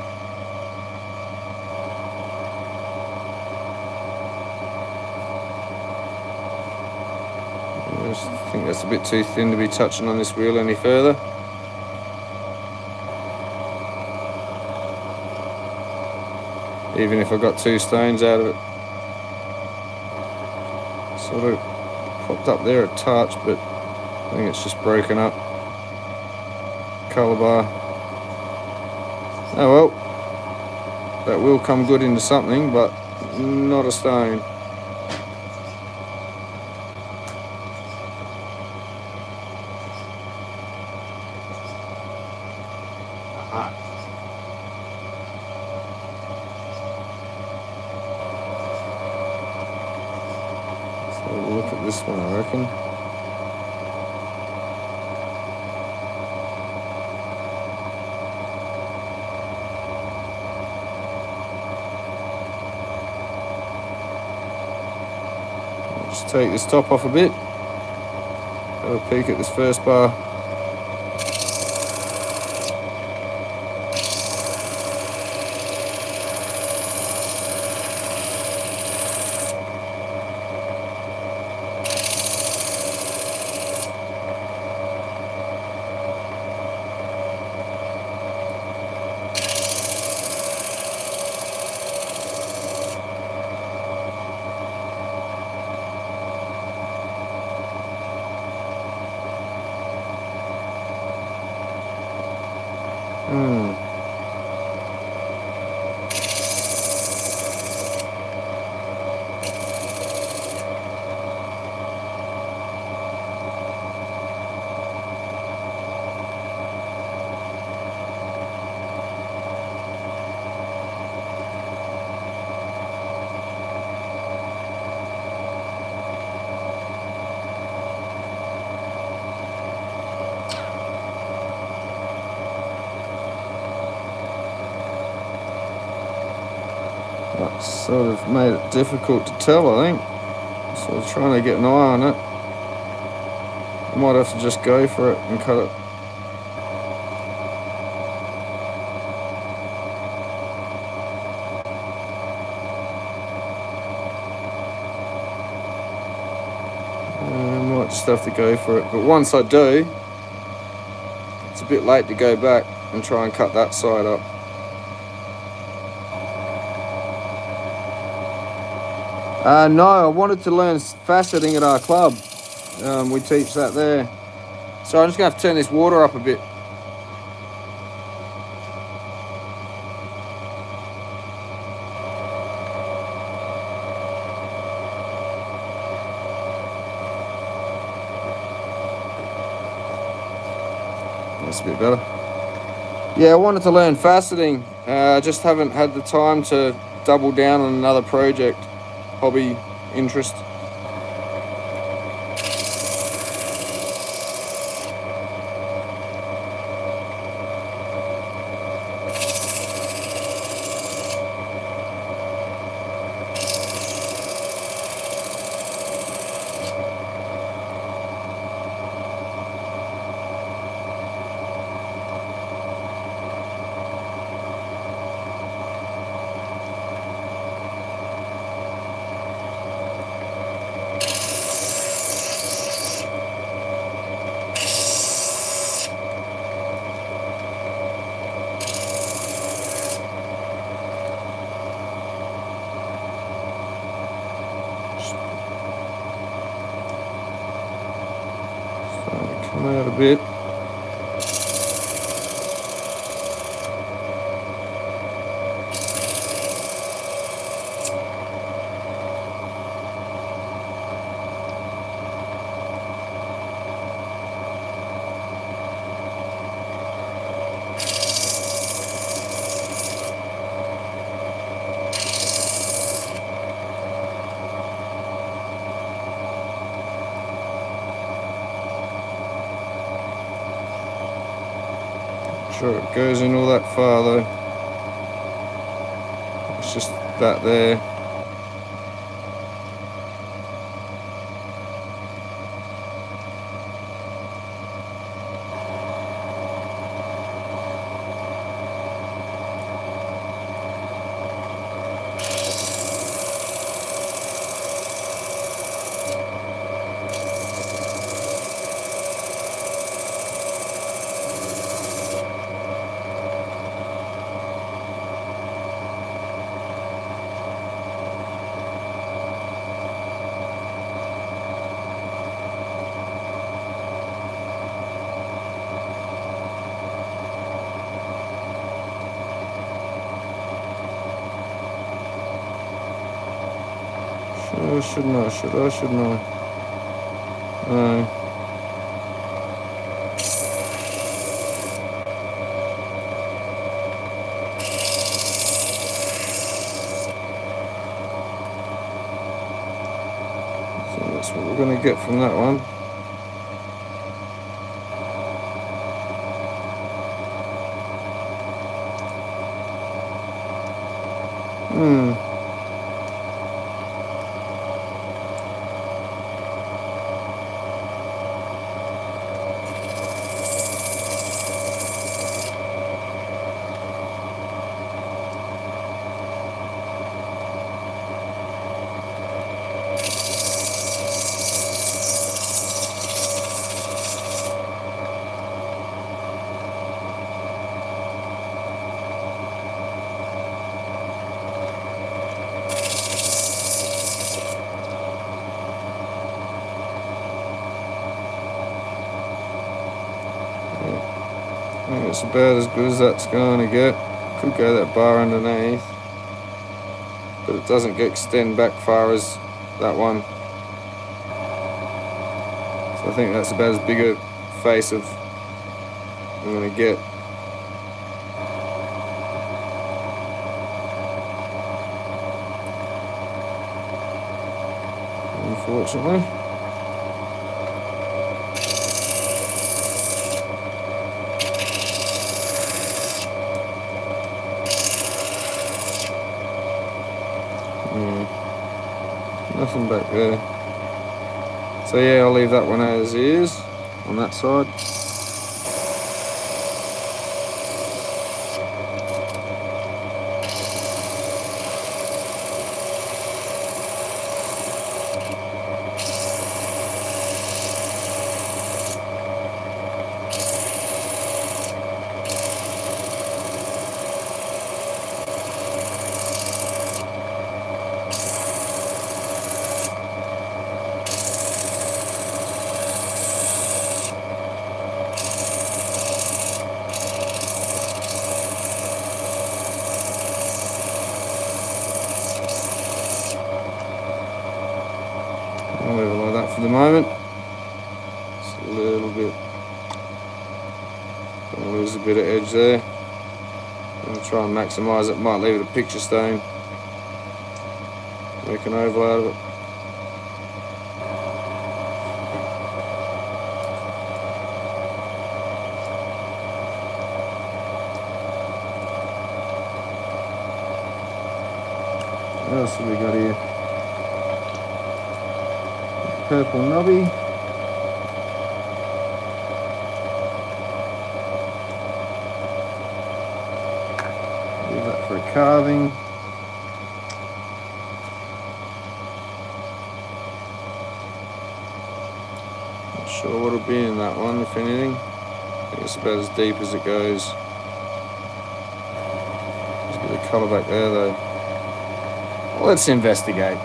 bit too thin to be touching on this wheel any further. Even if I got 2 stones out of it. Sort of popped up there a touch, but I think it's just broken up. Colour bar. Oh well. That will come good into something, but not a stone. So we'll look at this one, I reckon. Just take this top off a bit. Have a peek at this first bar. That sort of made it difficult to tell, I think. So I was trying to get an eye on it. I might have to just go for it and cut it. I might just have to go for it. But once I do, it's a bit late to go back and try and cut that side up. No, I wanted to learn faceting at our club. We teach that there. So I'm just going to have to turn this water up a bit. That's a bit better. Yeah, I wanted to learn faceting. I just haven't had the time to double down on another project. Hobby interest. Come out a bit. Sure it goes in all that far though. It's just that there. Shouldn't I? Should I? Shouldn't I? No. So that's what we're going to get from that one. I think it's about as good as that's going to get. Could go that bar underneath, but it doesn't extend back far as that one. So I think that's about as big a face of I'm going to get. Unfortunately. Nothing back there. So yeah, I'll leave that one as is on that side. I'll leave it like that for the moment. Just a little bit. Don't want to lose a bit of edge there. I'm going to try and maximise it. Might leave it a picture stone. Make an oval out of it. What else have we got here? Purple knobby. Leave that for a carving. Not sure what'll be in that one, if anything. I think it's about as deep as it goes. There's a bit of colour back there though. Well, let's investigate.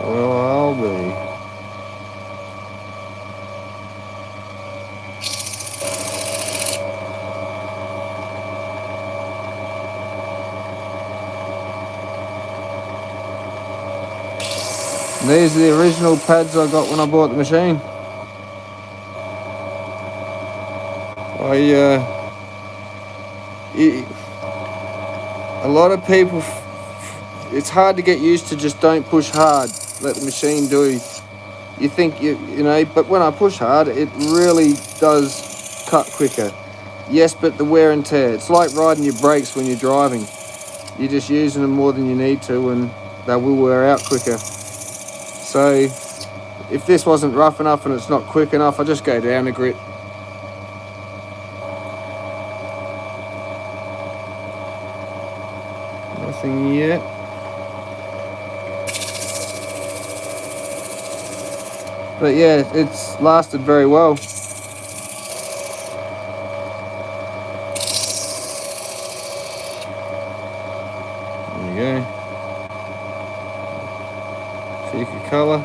Well, I'll be. These are the original pads I got when I bought the machine. A lot of people, it's hard to get used to. Just don't push hard. Let the machine do. You think you know, but when I push hard, it really does cut quicker. Yes, but the wear and tear. It's like riding your brakes when you're driving. You're just using them more than you need to, and they will wear out quicker. So if this wasn't rough enough and it's not quick enough, I just go down a grit. Nothing yet. But yeah, it's lasted very well. colour.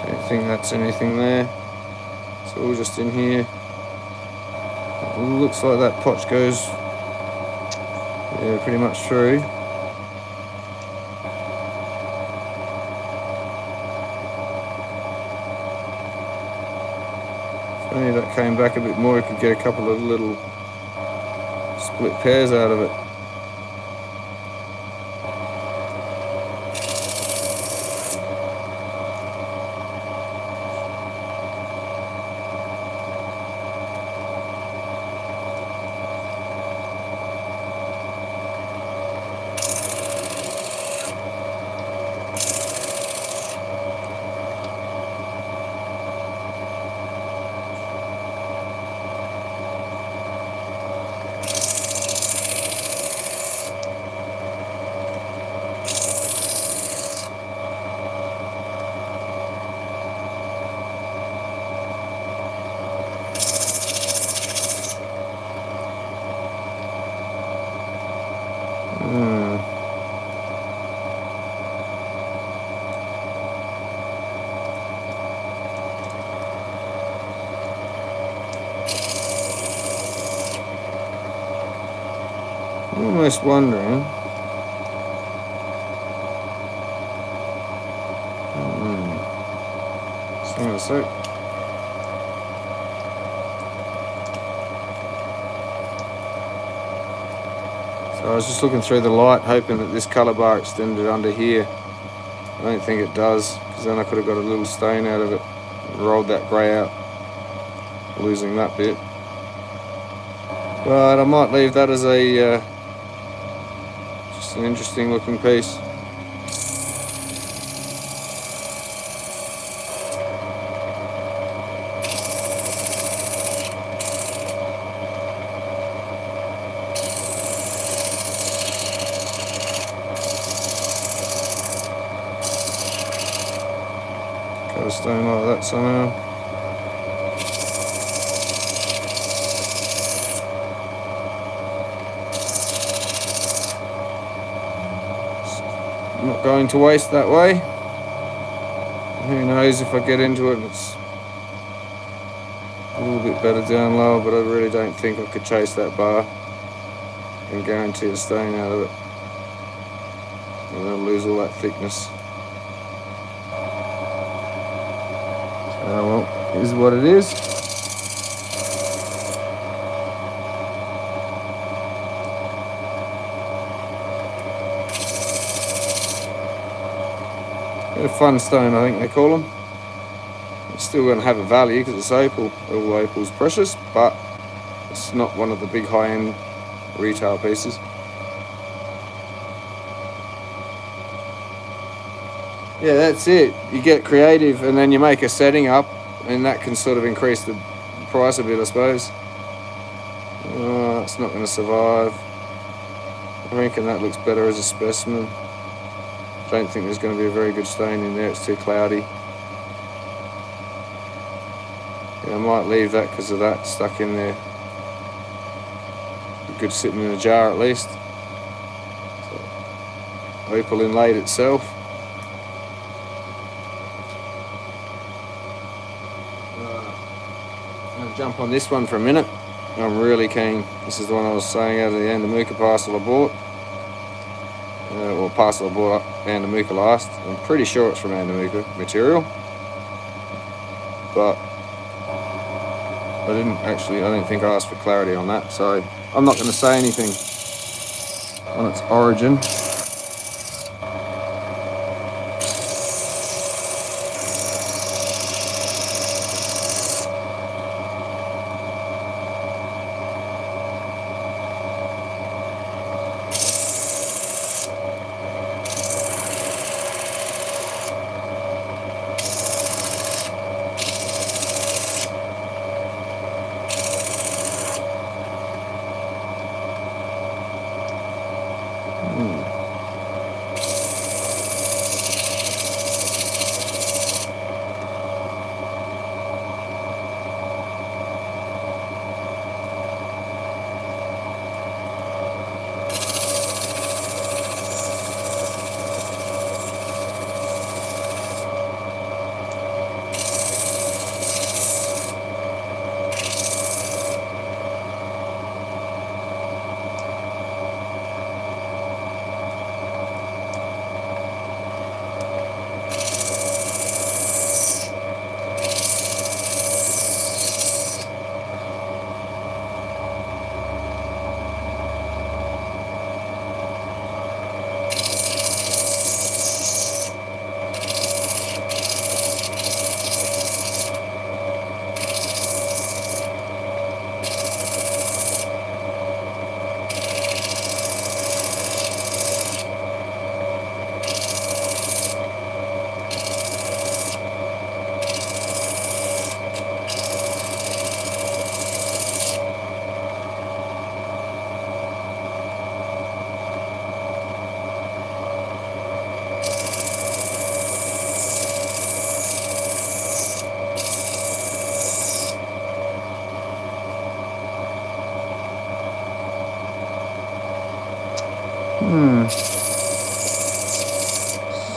Don't think that's anything there. It's all just in here. It looks like that potch goes, yeah, pretty much through. If only that came back a bit more, we could get a couple of little split pairs out of it. I'm almost wondering. Hang on a sec. So I was just looking through the light, hoping that this colour bar extended under here. I don't think it does, because then I could have got a little stain out of it and rolled that grey out, losing that bit. But I might leave that as a just an interesting looking piece. Cut a stone like that somehow. I'm not going to waste that way. Who knows if I get into it, it's a little bit better down low, but I really don't think I could chase that bar and guarantee a stain out of it. And I'll lose all that thickness. Well, is what it is. A fun stone, I think they call them. It's still going to have a value because it's opal. All opal's precious, but it's not one of the big high-end retail pieces. Yeah, that's it. You get creative and then you make a setting up, and that can sort of increase the price a bit, I suppose. Oh, it's not going to survive. I reckon that looks better as a specimen. Don't think there's going to be a very good stain in there, it's too cloudy. Yeah, I might leave that because of that stuck in there. Good sitting in a jar at least. So, opal inlaid itself. I'm going to jump on this one for a minute. I'm really keen. This is the one I was saying out of the Andamuka parcel I bought. Or parcel I bought up Andamuka last. I'm pretty sure it's from Andamuka material. But I don't think I asked for clarity on that, so I'm not going to say anything on its origin.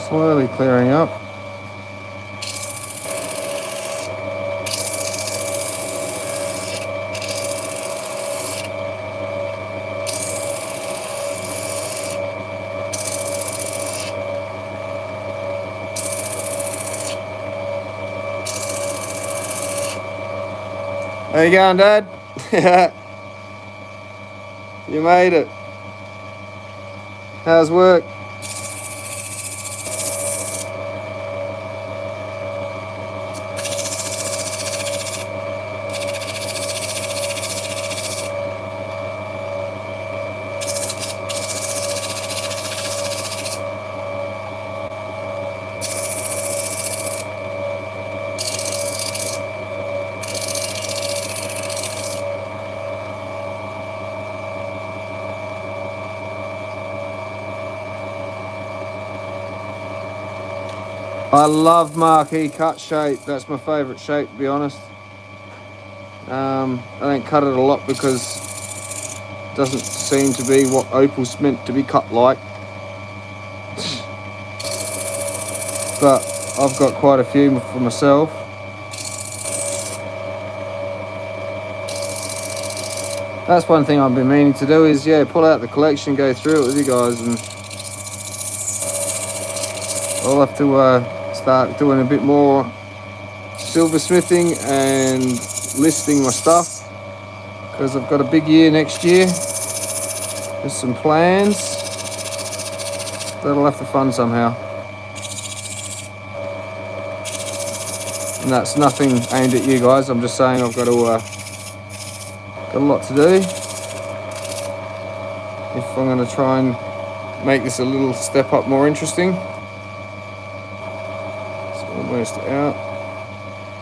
Slowly clearing up. How you going, Dad? You made it. How's work? I love marquee cut shape. That's my favourite shape, to be honest. I don't cut it a lot because it doesn't seem to be what opal's meant to be cut like. But I've got quite a few for myself. That's one thing I've been meaning to do is, yeah, pull out the collection, go through it with you guys, and I'll have to start doing a bit more silversmithing and listing my stuff, because I've got a big year next year with some plans that I'll have to fund somehow. And that's nothing aimed at you guys, I'm just saying I've got a lot to do if I'm going to try and make this a little step up more interesting. It's almost out.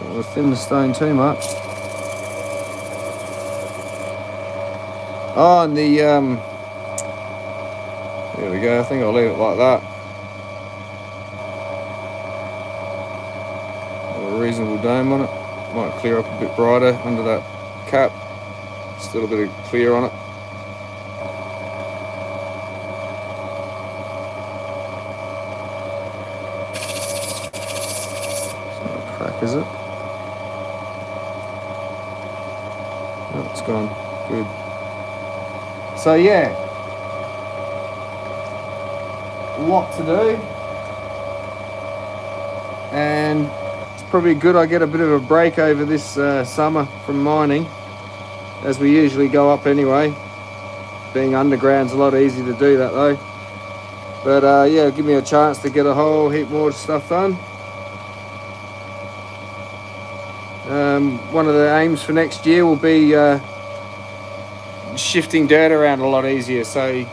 Don't want to thin the stone too much. Oh, and the there we go. I think I'll leave it like that. Got a reasonable dome on it. Might clear up a bit brighter under that cap. Still a bit of clear on it. It's not a crack, is it? Oh, it's gone. Good. So yeah, a lot to do, and it's probably good I get a bit of a break over this summer from mining, as we usually go up anyway. Being underground's a lot easier to do that though. But yeah, give me a chance to get a whole heap more stuff done. One of the aims for next year will be shifting dirt around a lot easier, so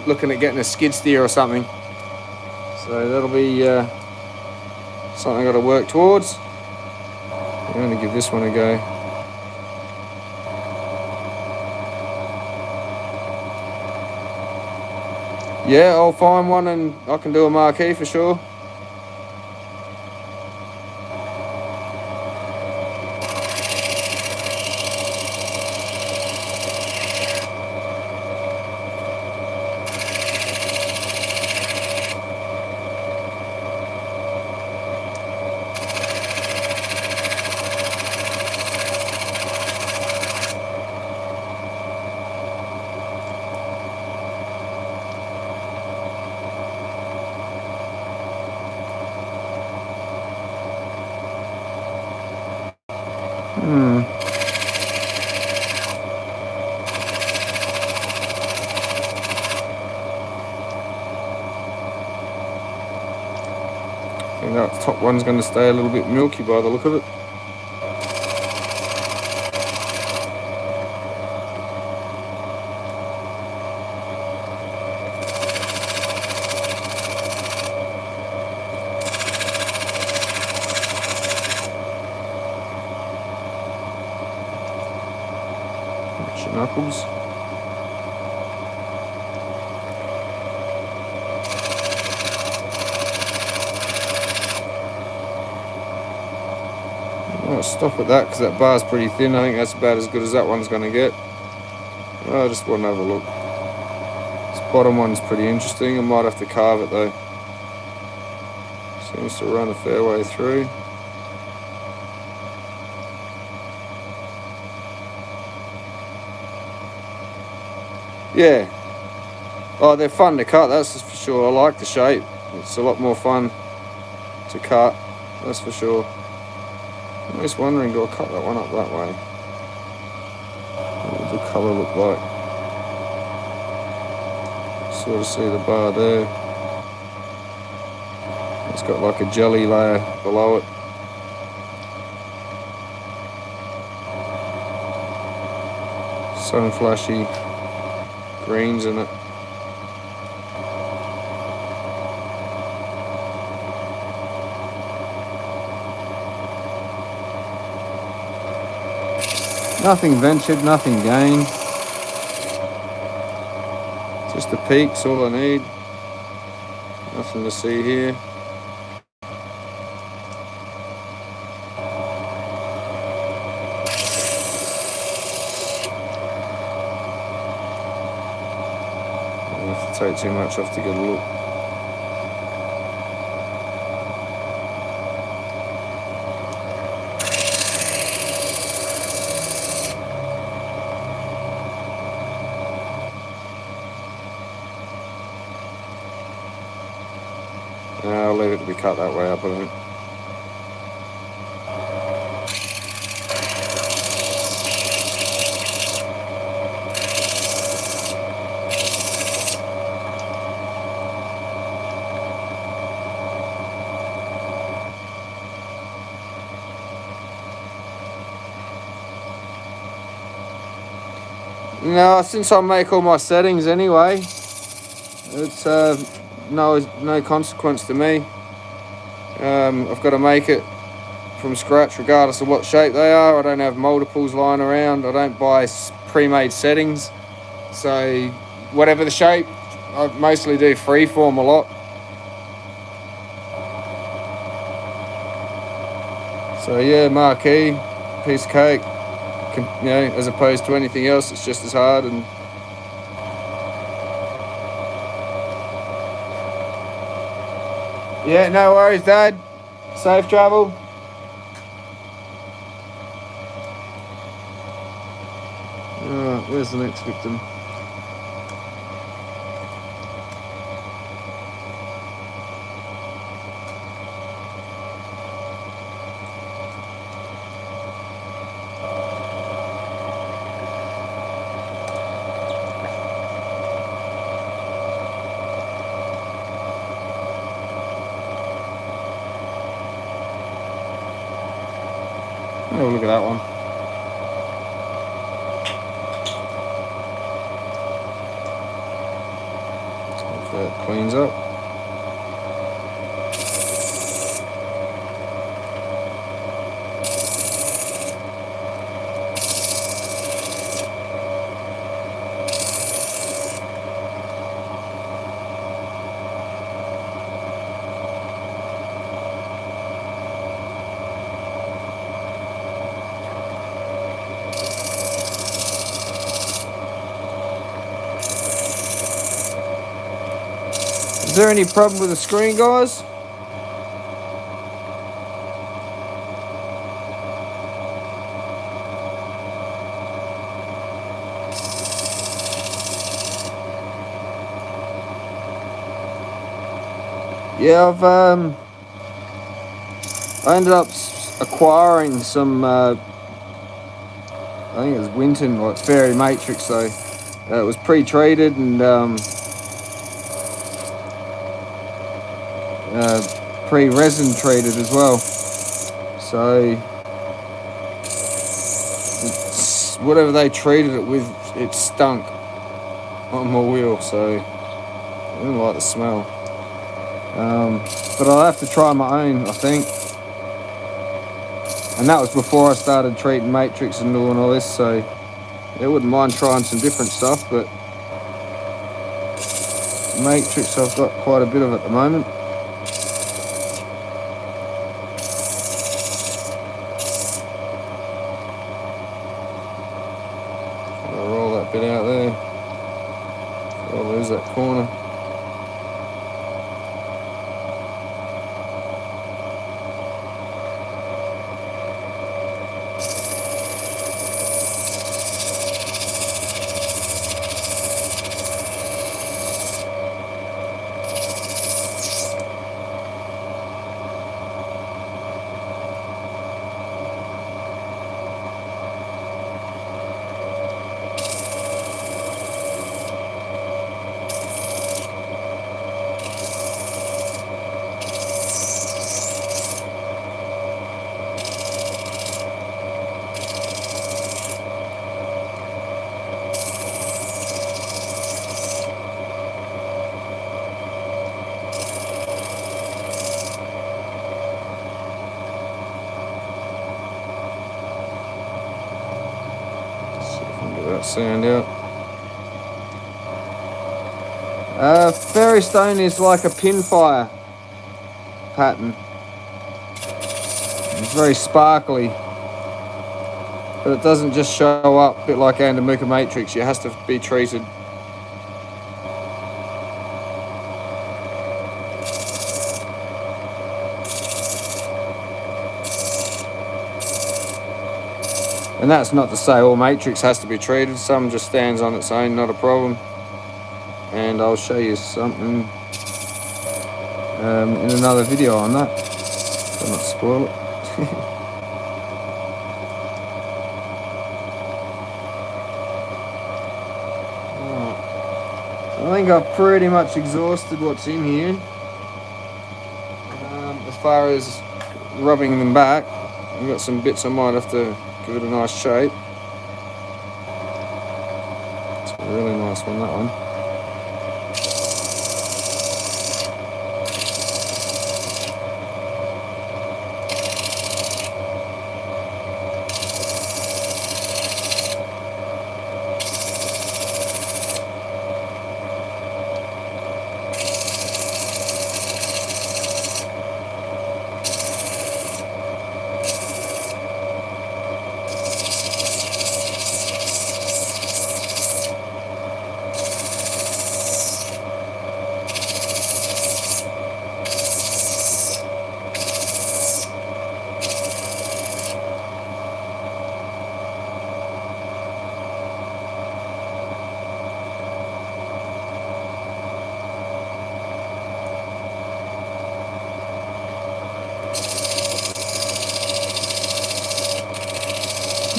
looking at getting a skid steer or something. So that'll be something I've got to work towards. I'm going to give this one a go. Yeah, I'll find one and I can do a marquee for sure. I think that top one's going to stay a little bit milky by the look of it. Watch your knuckles. I'll stop at that because that bar's pretty thin. I think that's about as good as that one's going to get. I just want to have a look. It's Bottom one's pretty interesting. I might have to carve it though. Seems to run a fair way through. Yeah. Oh, they're fun to cut, that's for sure. I like the shape. It's a lot more fun to cut, that's for sure. I'm just wondering, do I cut that one up that way? What would the colour look like? Sort of see the bar there. It's got like a jelly layer below it. Some flashy greens in it. Nothing ventured, nothing gained. Just the peaks, all I need. Nothing to see here. I don't have to take too much off to get a look. I'll leave it to be cut that way up, I think. No, since I make all my settings anyway, it's no consequence to me. I've got to make it from scratch regardless of what shape they are. I don't have multiples lying around. I don't buy pre-made settings. So whatever the shape, I mostly do freeform a lot. So yeah, marquee, piece of cake. As opposed to anything else, it's just as hard. And yeah, no worries, Dad. Safe travel. Alright, where's the next victim? Oh, look at that one. Hopefully that cleans up. Is there any problem with the screen, guys? Yeah, I ended up acquiring some, I think it was Winton, like Fairy Matrix though. It was pre-treated and pre-resin treated as well. So whatever they treated it with, it stunk on my wheel, so I didn't like the smell. But I'll have to try my own, I think. And that was before I started treating Matrix and doing all this, so I wouldn't mind trying some different stuff, but Matrix I've got quite a bit of at the moment. I'll roll that bit out there. I'll lose Where's that corner? That sand out. Fairy stone is like a pinfire pattern. It's very sparkly, but it doesn't just show up a bit like Andamuka matrix. It has to be treated. And that's not to say all matrix has to be treated. Some just stands on its own, not a problem. And I'll show you something in another video on that. I'll not spoil it. I think I've pretty much exhausted what's in here. As far as rubbing them back, I've got some bits I might have to give it a nice shape. It's a really nice one, that one.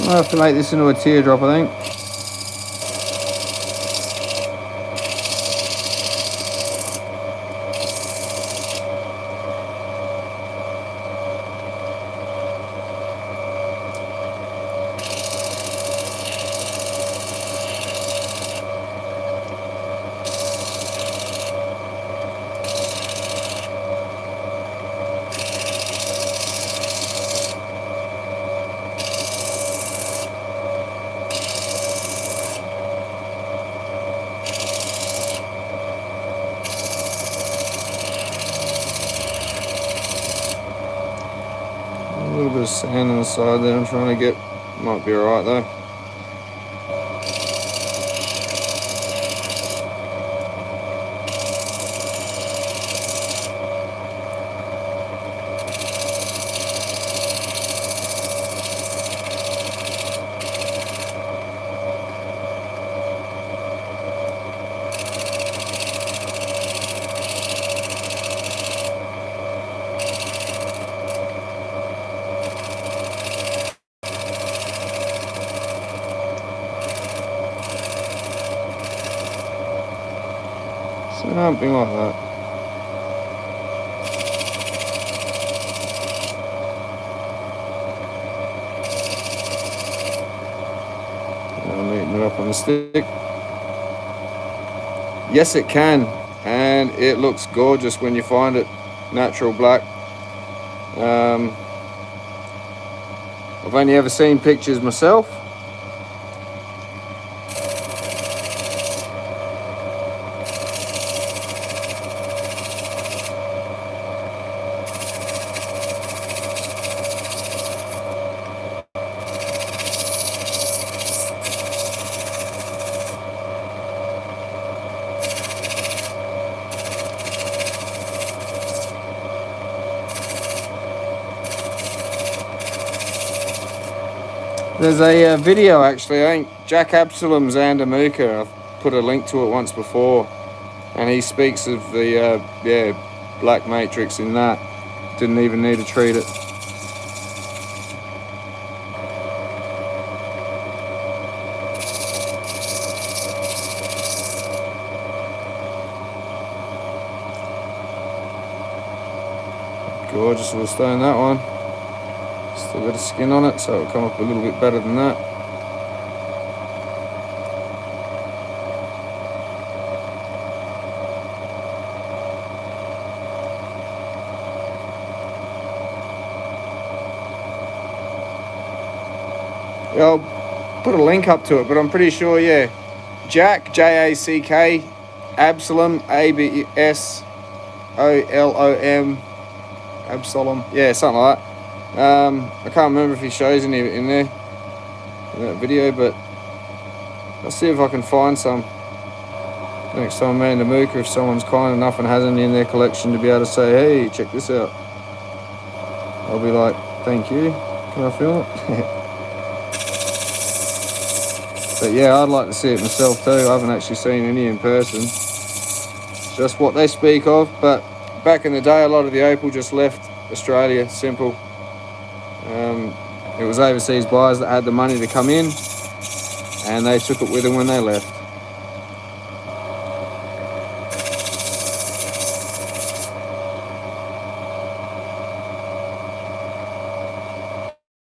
I'll have to make this into a teardrop, I think. A little bit of sand on the side there I'm trying to get. Might be alright though. Something like that. I'm neatening it up on the stick. Yes, it can, and it looks gorgeous when you find it natural black. I've only ever seen pictures myself. There's a video actually, I think Jack Absalom's Andamuka, I've put a link to it once before, and he speaks of the black matrix in that. Didn't even need to treat it. Gorgeous little stone, that one. Still got a skin on it, so it'll come up a little bit better than that. Yeah, I'll put a link up to it, but I'm pretty sure, yeah. Jack, J-A-C-K, Absalom, A-B-S-O-L-O-M, Absalom, yeah, something like that. I can't remember if he shows any of it in there, in that video, but I'll see if I can find some. Next time, man, the Mooka, if someone's kind enough and has any in their collection to be able to say, hey, check this out, I'll be like, thank you, can I film it? But yeah, I'd like to see it myself too. I haven't actually seen any in person. Just what they speak of, but back in the day, a lot of the opal just left Australia, simple. It was overseas buyers that had the money to come in, and they took it with them when they left.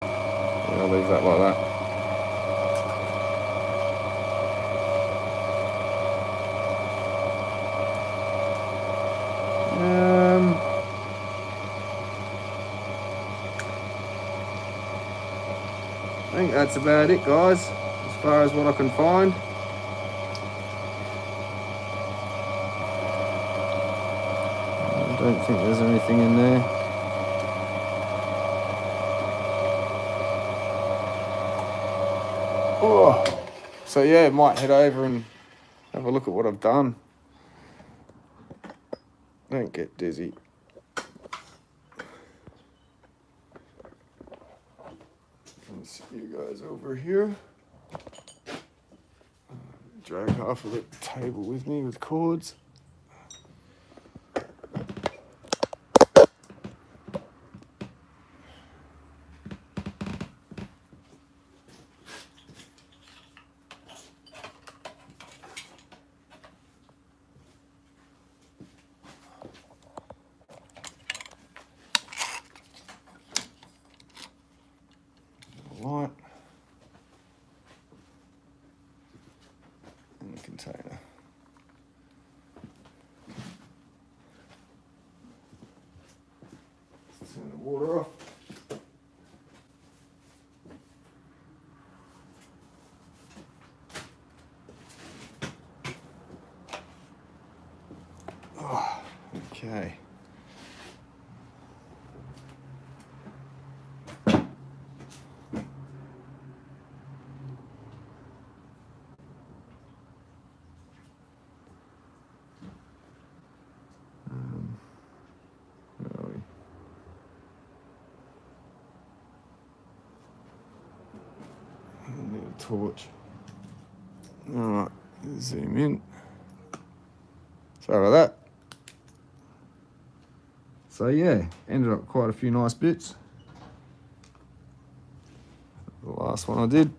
Yeah, I'll leave that like that. I think that's about it, guys, as far as what I can find. I don't think there's anything in there. Oh, so yeah, might head over and have a look at what I've done. Don't get dizzy. Let's see you guys over here. Drag half of the table with me with cords. Light in the container. Let's turn the water off. Oh, okay. Where are we? I need a torch. Alright, zoom in. Sorry about that. So yeah, ended up quite a few nice bits. The last one I did.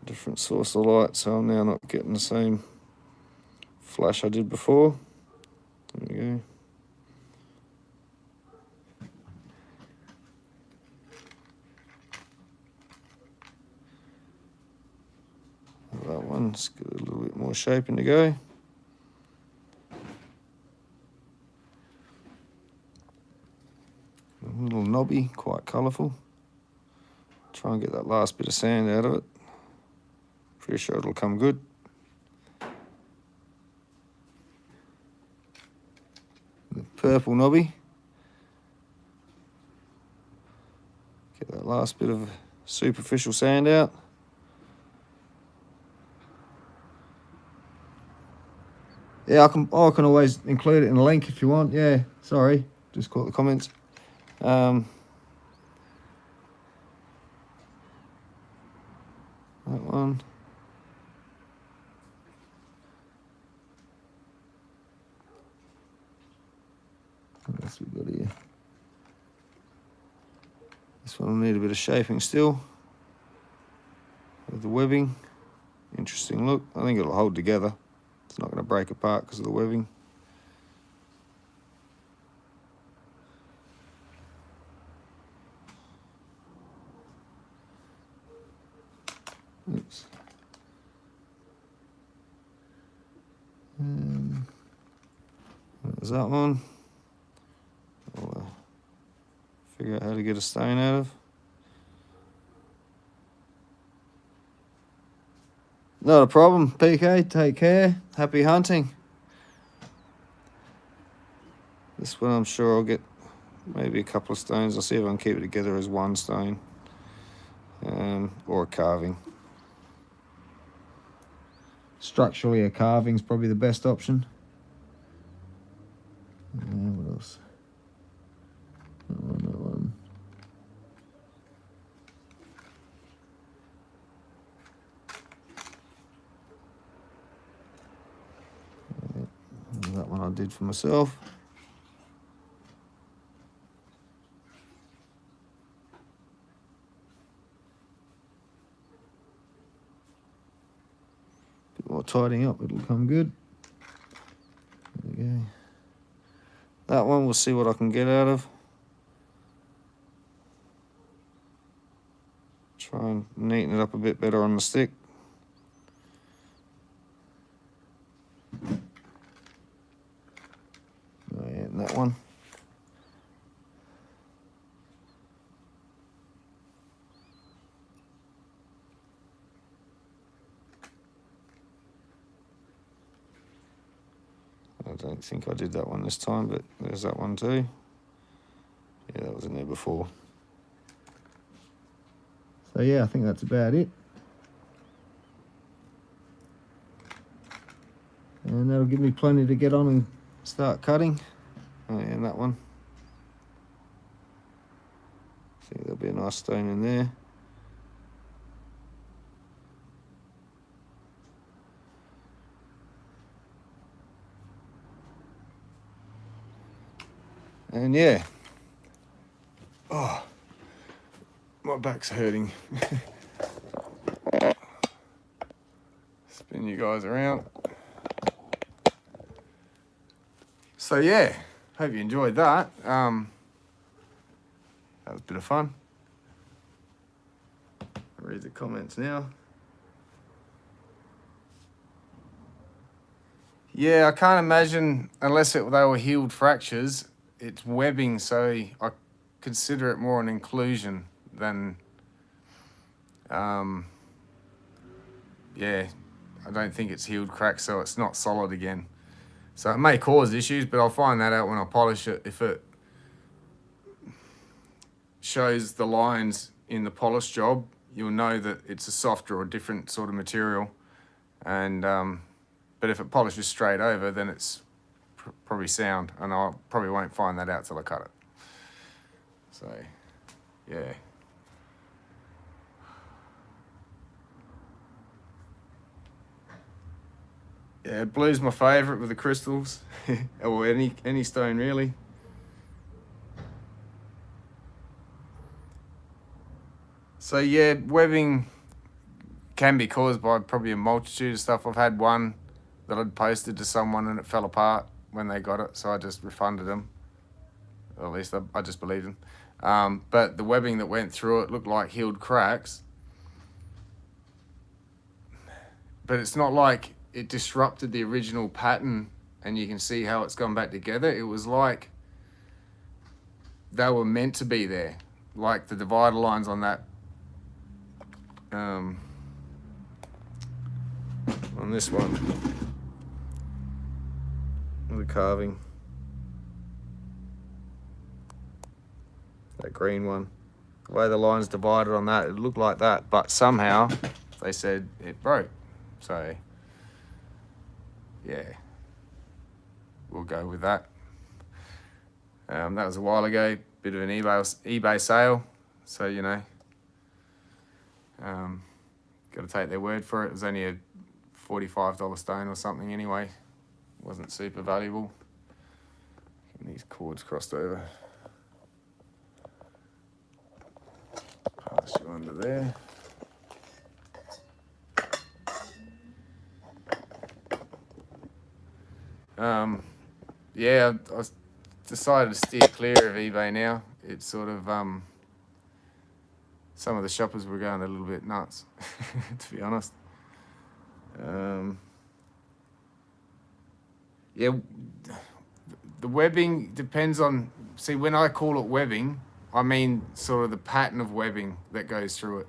Different source of light, so I'm now not getting the same flash I did before. There we go. That one's got a little bit more shaping to go. A little knobby, quite colourful. Try and get that last bit of sand out of it. Pretty sure it'll come good. The purple knobby. Get that last bit of superficial sand out. Yeah, I can always include it in a link if you want. Yeah, sorry, just caught the comments. That one. What else we got here? This one will need a bit of shaping still with the webbing. Interesting look. I think it'll hold together. It's not going to break apart because of the webbing. Oops. There's that one. I'll figure out how to get a stain out of. Not a problem, PK. Take care. Happy hunting. This one I'm sure I'll get maybe a couple of stones. I'll see if I can keep it together as one stone. Or a carving. Structurally, a carving's probably the best option. What else? That one. That one I did for myself. Bit more tidying up, it'll come good. There we go. That one, we'll see what I can get out of. Try and neaten it up a bit better on the stick. Oh yeah, and that one. I don't think I did that one this time, but there's that one too. Yeah, that was in there before. So yeah, I think that's about it. And that'll give me plenty to get on and start cutting. Oh yeah, and that one. I think there'll be a nice stone in there. And yeah. Oh, my back's hurting. Spin you guys around. So yeah, hope you enjoyed that. That was a bit of fun. I'll read the comments now. Yeah, I can't imagine, unless they were healed fractures, it's webbing, so I consider it more an inclusion than, yeah, I don't think it's healed cracks, so it's not solid again. So it may cause issues, but I'll find that out when I polish it. If it shows the lines in the polish job, you'll know that it's a softer or different sort of material. And but if it polishes straight over, then it's probably sound, and I probably won't find that out till I cut it. So, yeah. Yeah, blue's my favourite with the crystals, or any stone really. So yeah, webbing can be caused by probably a multitude of stuff. I've had one that I'd posted to someone and it fell apart when they got it, so I just refunded them. Or at least I just believed them. But the webbing that went through it looked like healed cracks. But it's not like it disrupted the original pattern and you can see how it's gone back together. It was like they were meant to be there. Like the divider lines on that, on this one, the carving, that green one, the way the lines divided on that, it looked like that, but somehow they said it broke. So yeah, we'll go with that. That was a while ago, bit of an eBay sale, so you know, got to take their word for it. It was only a $45 stone or something anyway. It wasn't super valuable. And these cords crossed over. Pass you under there. Yeah, I decided to steer clear of eBay now. It's sort of, some of the shoppers were going a little bit nuts, to be honest. Yeah, the webbing depends on, see, when I call it webbing, I mean sort of the pattern of webbing that goes through it.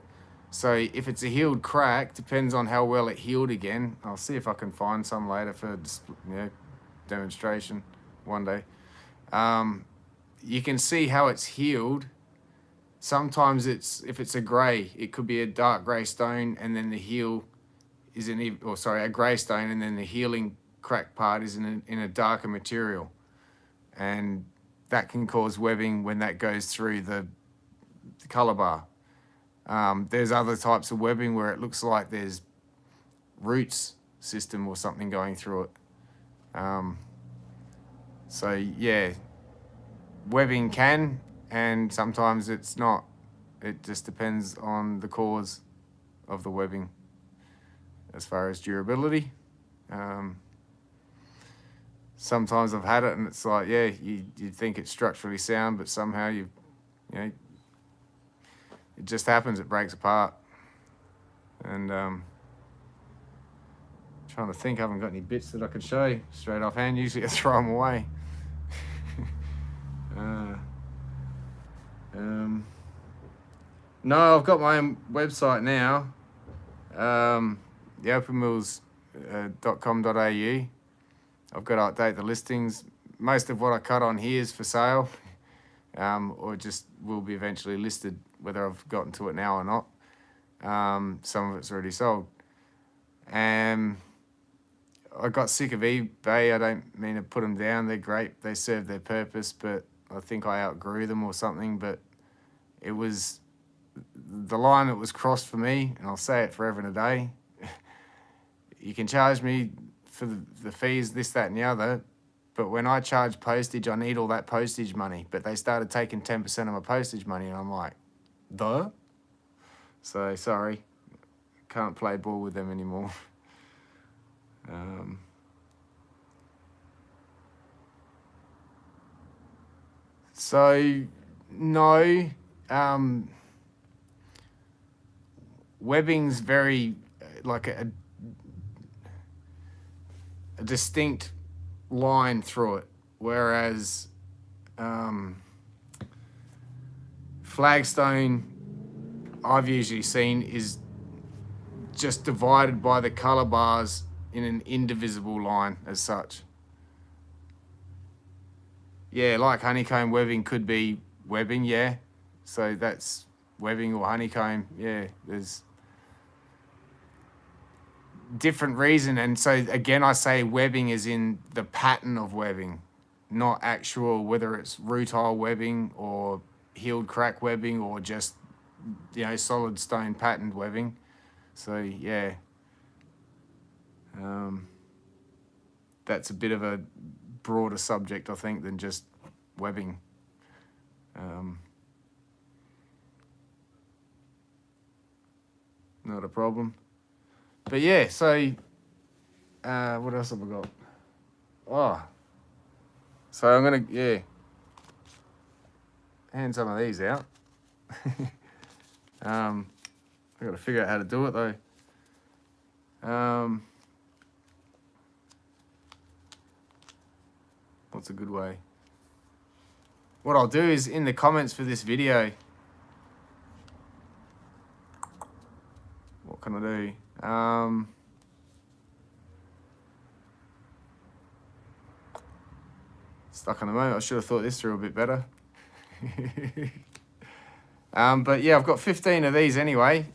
So if it's a healed crack, depends on how well it healed again. I'll see if I can find some later for, you know, demonstration one day. You can see how it's healed. Sometimes if it's a grey, it could be a dark grey stone, and then the heel is a grey stone, and then the healing crack part is in a darker material, and that can cause webbing when that goes through the color bar. There's other types of webbing where it looks like there's roots system or something going through it. So yeah, webbing can, and sometimes it's not. It just depends on the cause of the webbing as far as durability. Sometimes I've had it and it's like, yeah, you think it's structurally sound, but somehow you know, it just happens, it breaks apart. And trying to think, I haven't got any bits that I could show you straight offhand. Usually I throw them away. No, I've got my own website now. theopenmills.com.au. I've got to update the listings. Most of what I cut on here is for sale, or just will be eventually listed, whether I've gotten to it now or not. Some of it's already sold. I got sick of eBay. I don't mean to put them down. They're great. They serve their purpose, but I think I outgrew them or something. But it was the line that was crossed for me, and I'll say it forever and a day. You can charge me for the fees, this, that, and the other, but when I charge postage, I need all that postage money. But they started taking 10% of my postage money, and I'm like, duh? So, sorry. Can't play ball with them anymore. So, no. Webbing's very, like a distinct line through it, whereas flagstone, I've usually seen, is just divided by the color bars in an indivisible line as such. Yeah, like honeycomb webbing could be webbing, yeah. So that's webbing or honeycomb, yeah. There's different reason, and so again I say webbing is in the pattern of webbing, not actual whether it's rutile webbing or healed crack webbing or just, you know, solid stone patterned webbing. So yeah, that's a bit of a broader subject, I think, than just webbing. Not a problem. But yeah, so what else have I got? Oh, so I'm gonna, yeah, hand some of these out. I got to figure out how to do it though. What's a good way? What I'll do is in the comments for this video, what can I do? Stuck on the moment. I should have thought this through a bit better. But yeah, I've got 15 of these anyway.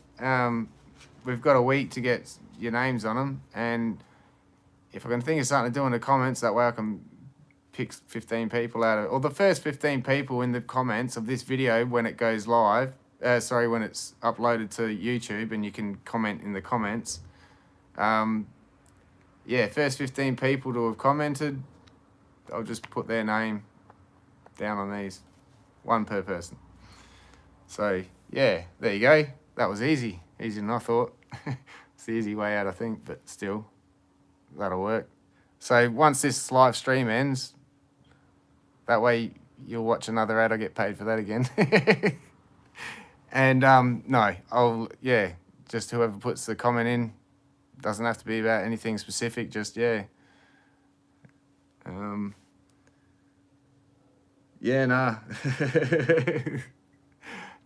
We've got a week to get your names on them, and if I can think of something to do in the comments, that way I can picks 15 people out of it, or the first 15 people in the comments of this video when it goes live. When it's uploaded to YouTube and you can comment in the comments. First 15 people to have commented, I'll just put their name down on these. One per person. So, yeah, there you go. That was easy. Easier than I thought. It's the easy way out, I think, but still, that'll work. So, once this live stream ends, that way you'll watch another ad, I'll get paid for that again. And, just whoever puts the comment in, doesn't have to be about anything specific, just, no,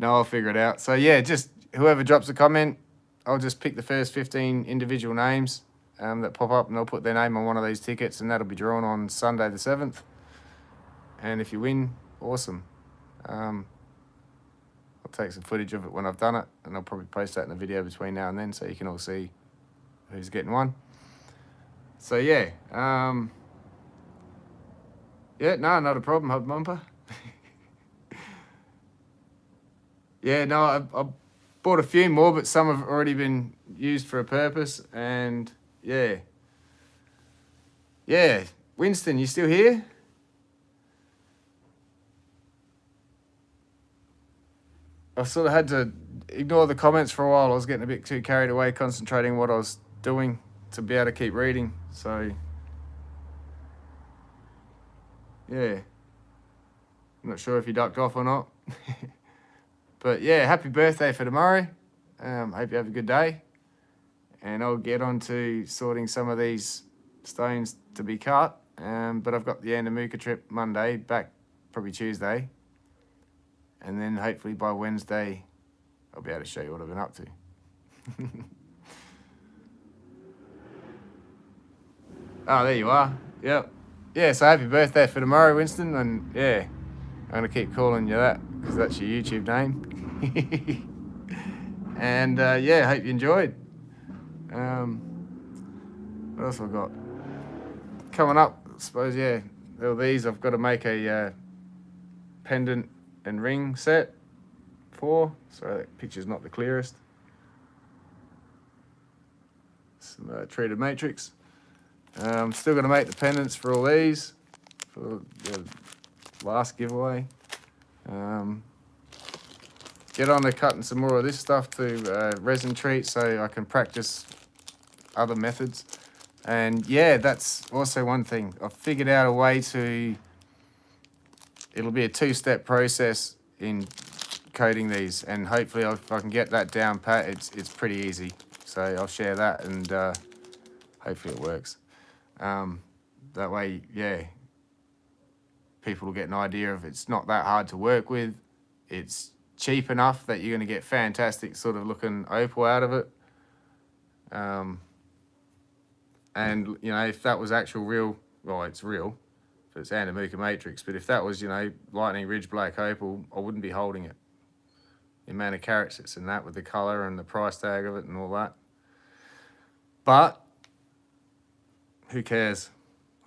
I'll figure it out. So, yeah, just whoever drops a comment, I'll just pick the first 15 individual names that pop up, and they'll put their name on one of these tickets, and that'll be drawn on Sunday the 7th. And if you win, awesome. I'll take some footage of it when I've done it, and I'll probably post that in a video between now and then so you can all see who's getting one. So, yeah. Not a problem, Hub Bumper. I bought a few more, but some have already been used for a purpose, and yeah. Winston, you still here? I sort of had to ignore the comments for a while. I was getting a bit too carried away concentrating on what I was doing to be able to keep reading. So, yeah. I'm not sure if you ducked off or not. But yeah, happy birthday for tomorrow. Hope you have a good day. And I'll get on to sorting some of these stones to be cut. But I've got the Andamuka trip Monday, back probably Tuesday. And then hopefully by Wednesday, I'll be able to show you what I've been up to. Oh, there you are. Yep. Yeah, so happy birthday for tomorrow, Winston. And yeah, I'm going to keep calling you that because that's your YouTube name. And hope you enjoyed. What else have I got? Coming up, I suppose, all these. I've got to make a pendant and ring set for. Sorry, that picture's not the clearest. Some treated matrix. Still going to make the pendants for all these for the last giveaway. Get on to cutting some more of this stuff to resin treat so I can practice other methods. And yeah, that's also one thing. I've figured out a way to, it'll be a 2-step process in coating these, and hopefully if I can get that down pat, it's pretty easy. So I'll share that, and hopefully it works. That way, people will get an idea of it's not that hard to work with. It's cheap enough that you're going to get fantastic sort of looking opal out of it. And, if that was actual real, well, it's real, but it's Andamuka matrix, but if that was, lightning ridge black opal, I wouldn't be holding it. The amount of carats it's in that with the colour and the price tag of it and all that. But who cares?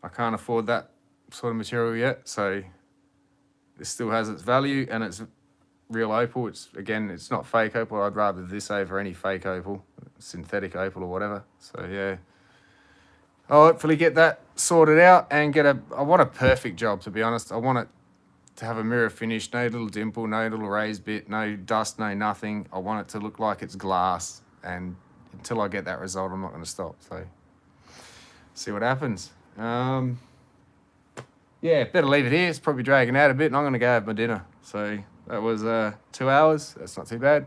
I can't afford that sort of material yet, so this still has its value, and it's real opal. It's not fake opal. I'd rather this over any fake opal, synthetic opal or whatever. So yeah, I'll hopefully get that sorted out and I want a perfect job, to be honest. I want it to have a mirror finish, no little dimple, no little raised bit, no dust, no nothing. I want it to look like it's glass, and until I get that result, I'm not going to stop. So see what happens. Better leave it here. It's probably dragging out a bit, and I'm going to go have my dinner. So that was 2 hours. That's not too bad.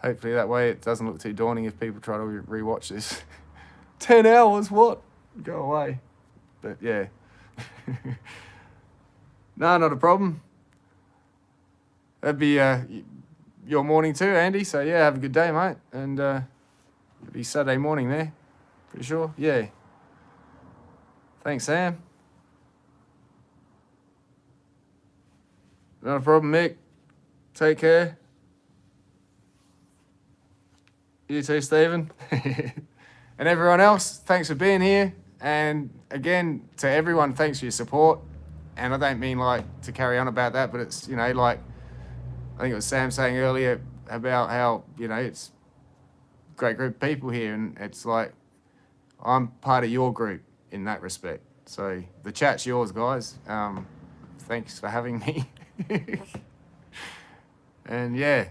Hopefully that way it doesn't look too daunting if people try to rewatch this. 10 hours, what? Go away. But yeah. No, not a problem. That'd be your morning too, Andy. So yeah, have a good day, mate. And it'll be Saturday morning there. Pretty sure. Yeah. Thanks, Sam. Not a problem, Mick. Take care. You too, Stephen. And everyone else, thanks for being here. And again, to everyone, thanks for your support. And I don't mean like to carry on about that, but it's, you know, like I think it was Sam saying earlier about how, you know, it's a great group of people here, and it's like I'm part of your group in that respect. So the chat's yours, guys. Thanks for having me. And yeah,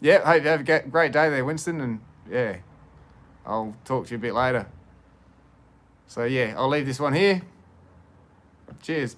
hope you have a great day there, Winston. And yeah, I'll talk to you a bit later. So yeah, I'll leave this one here. Cheers.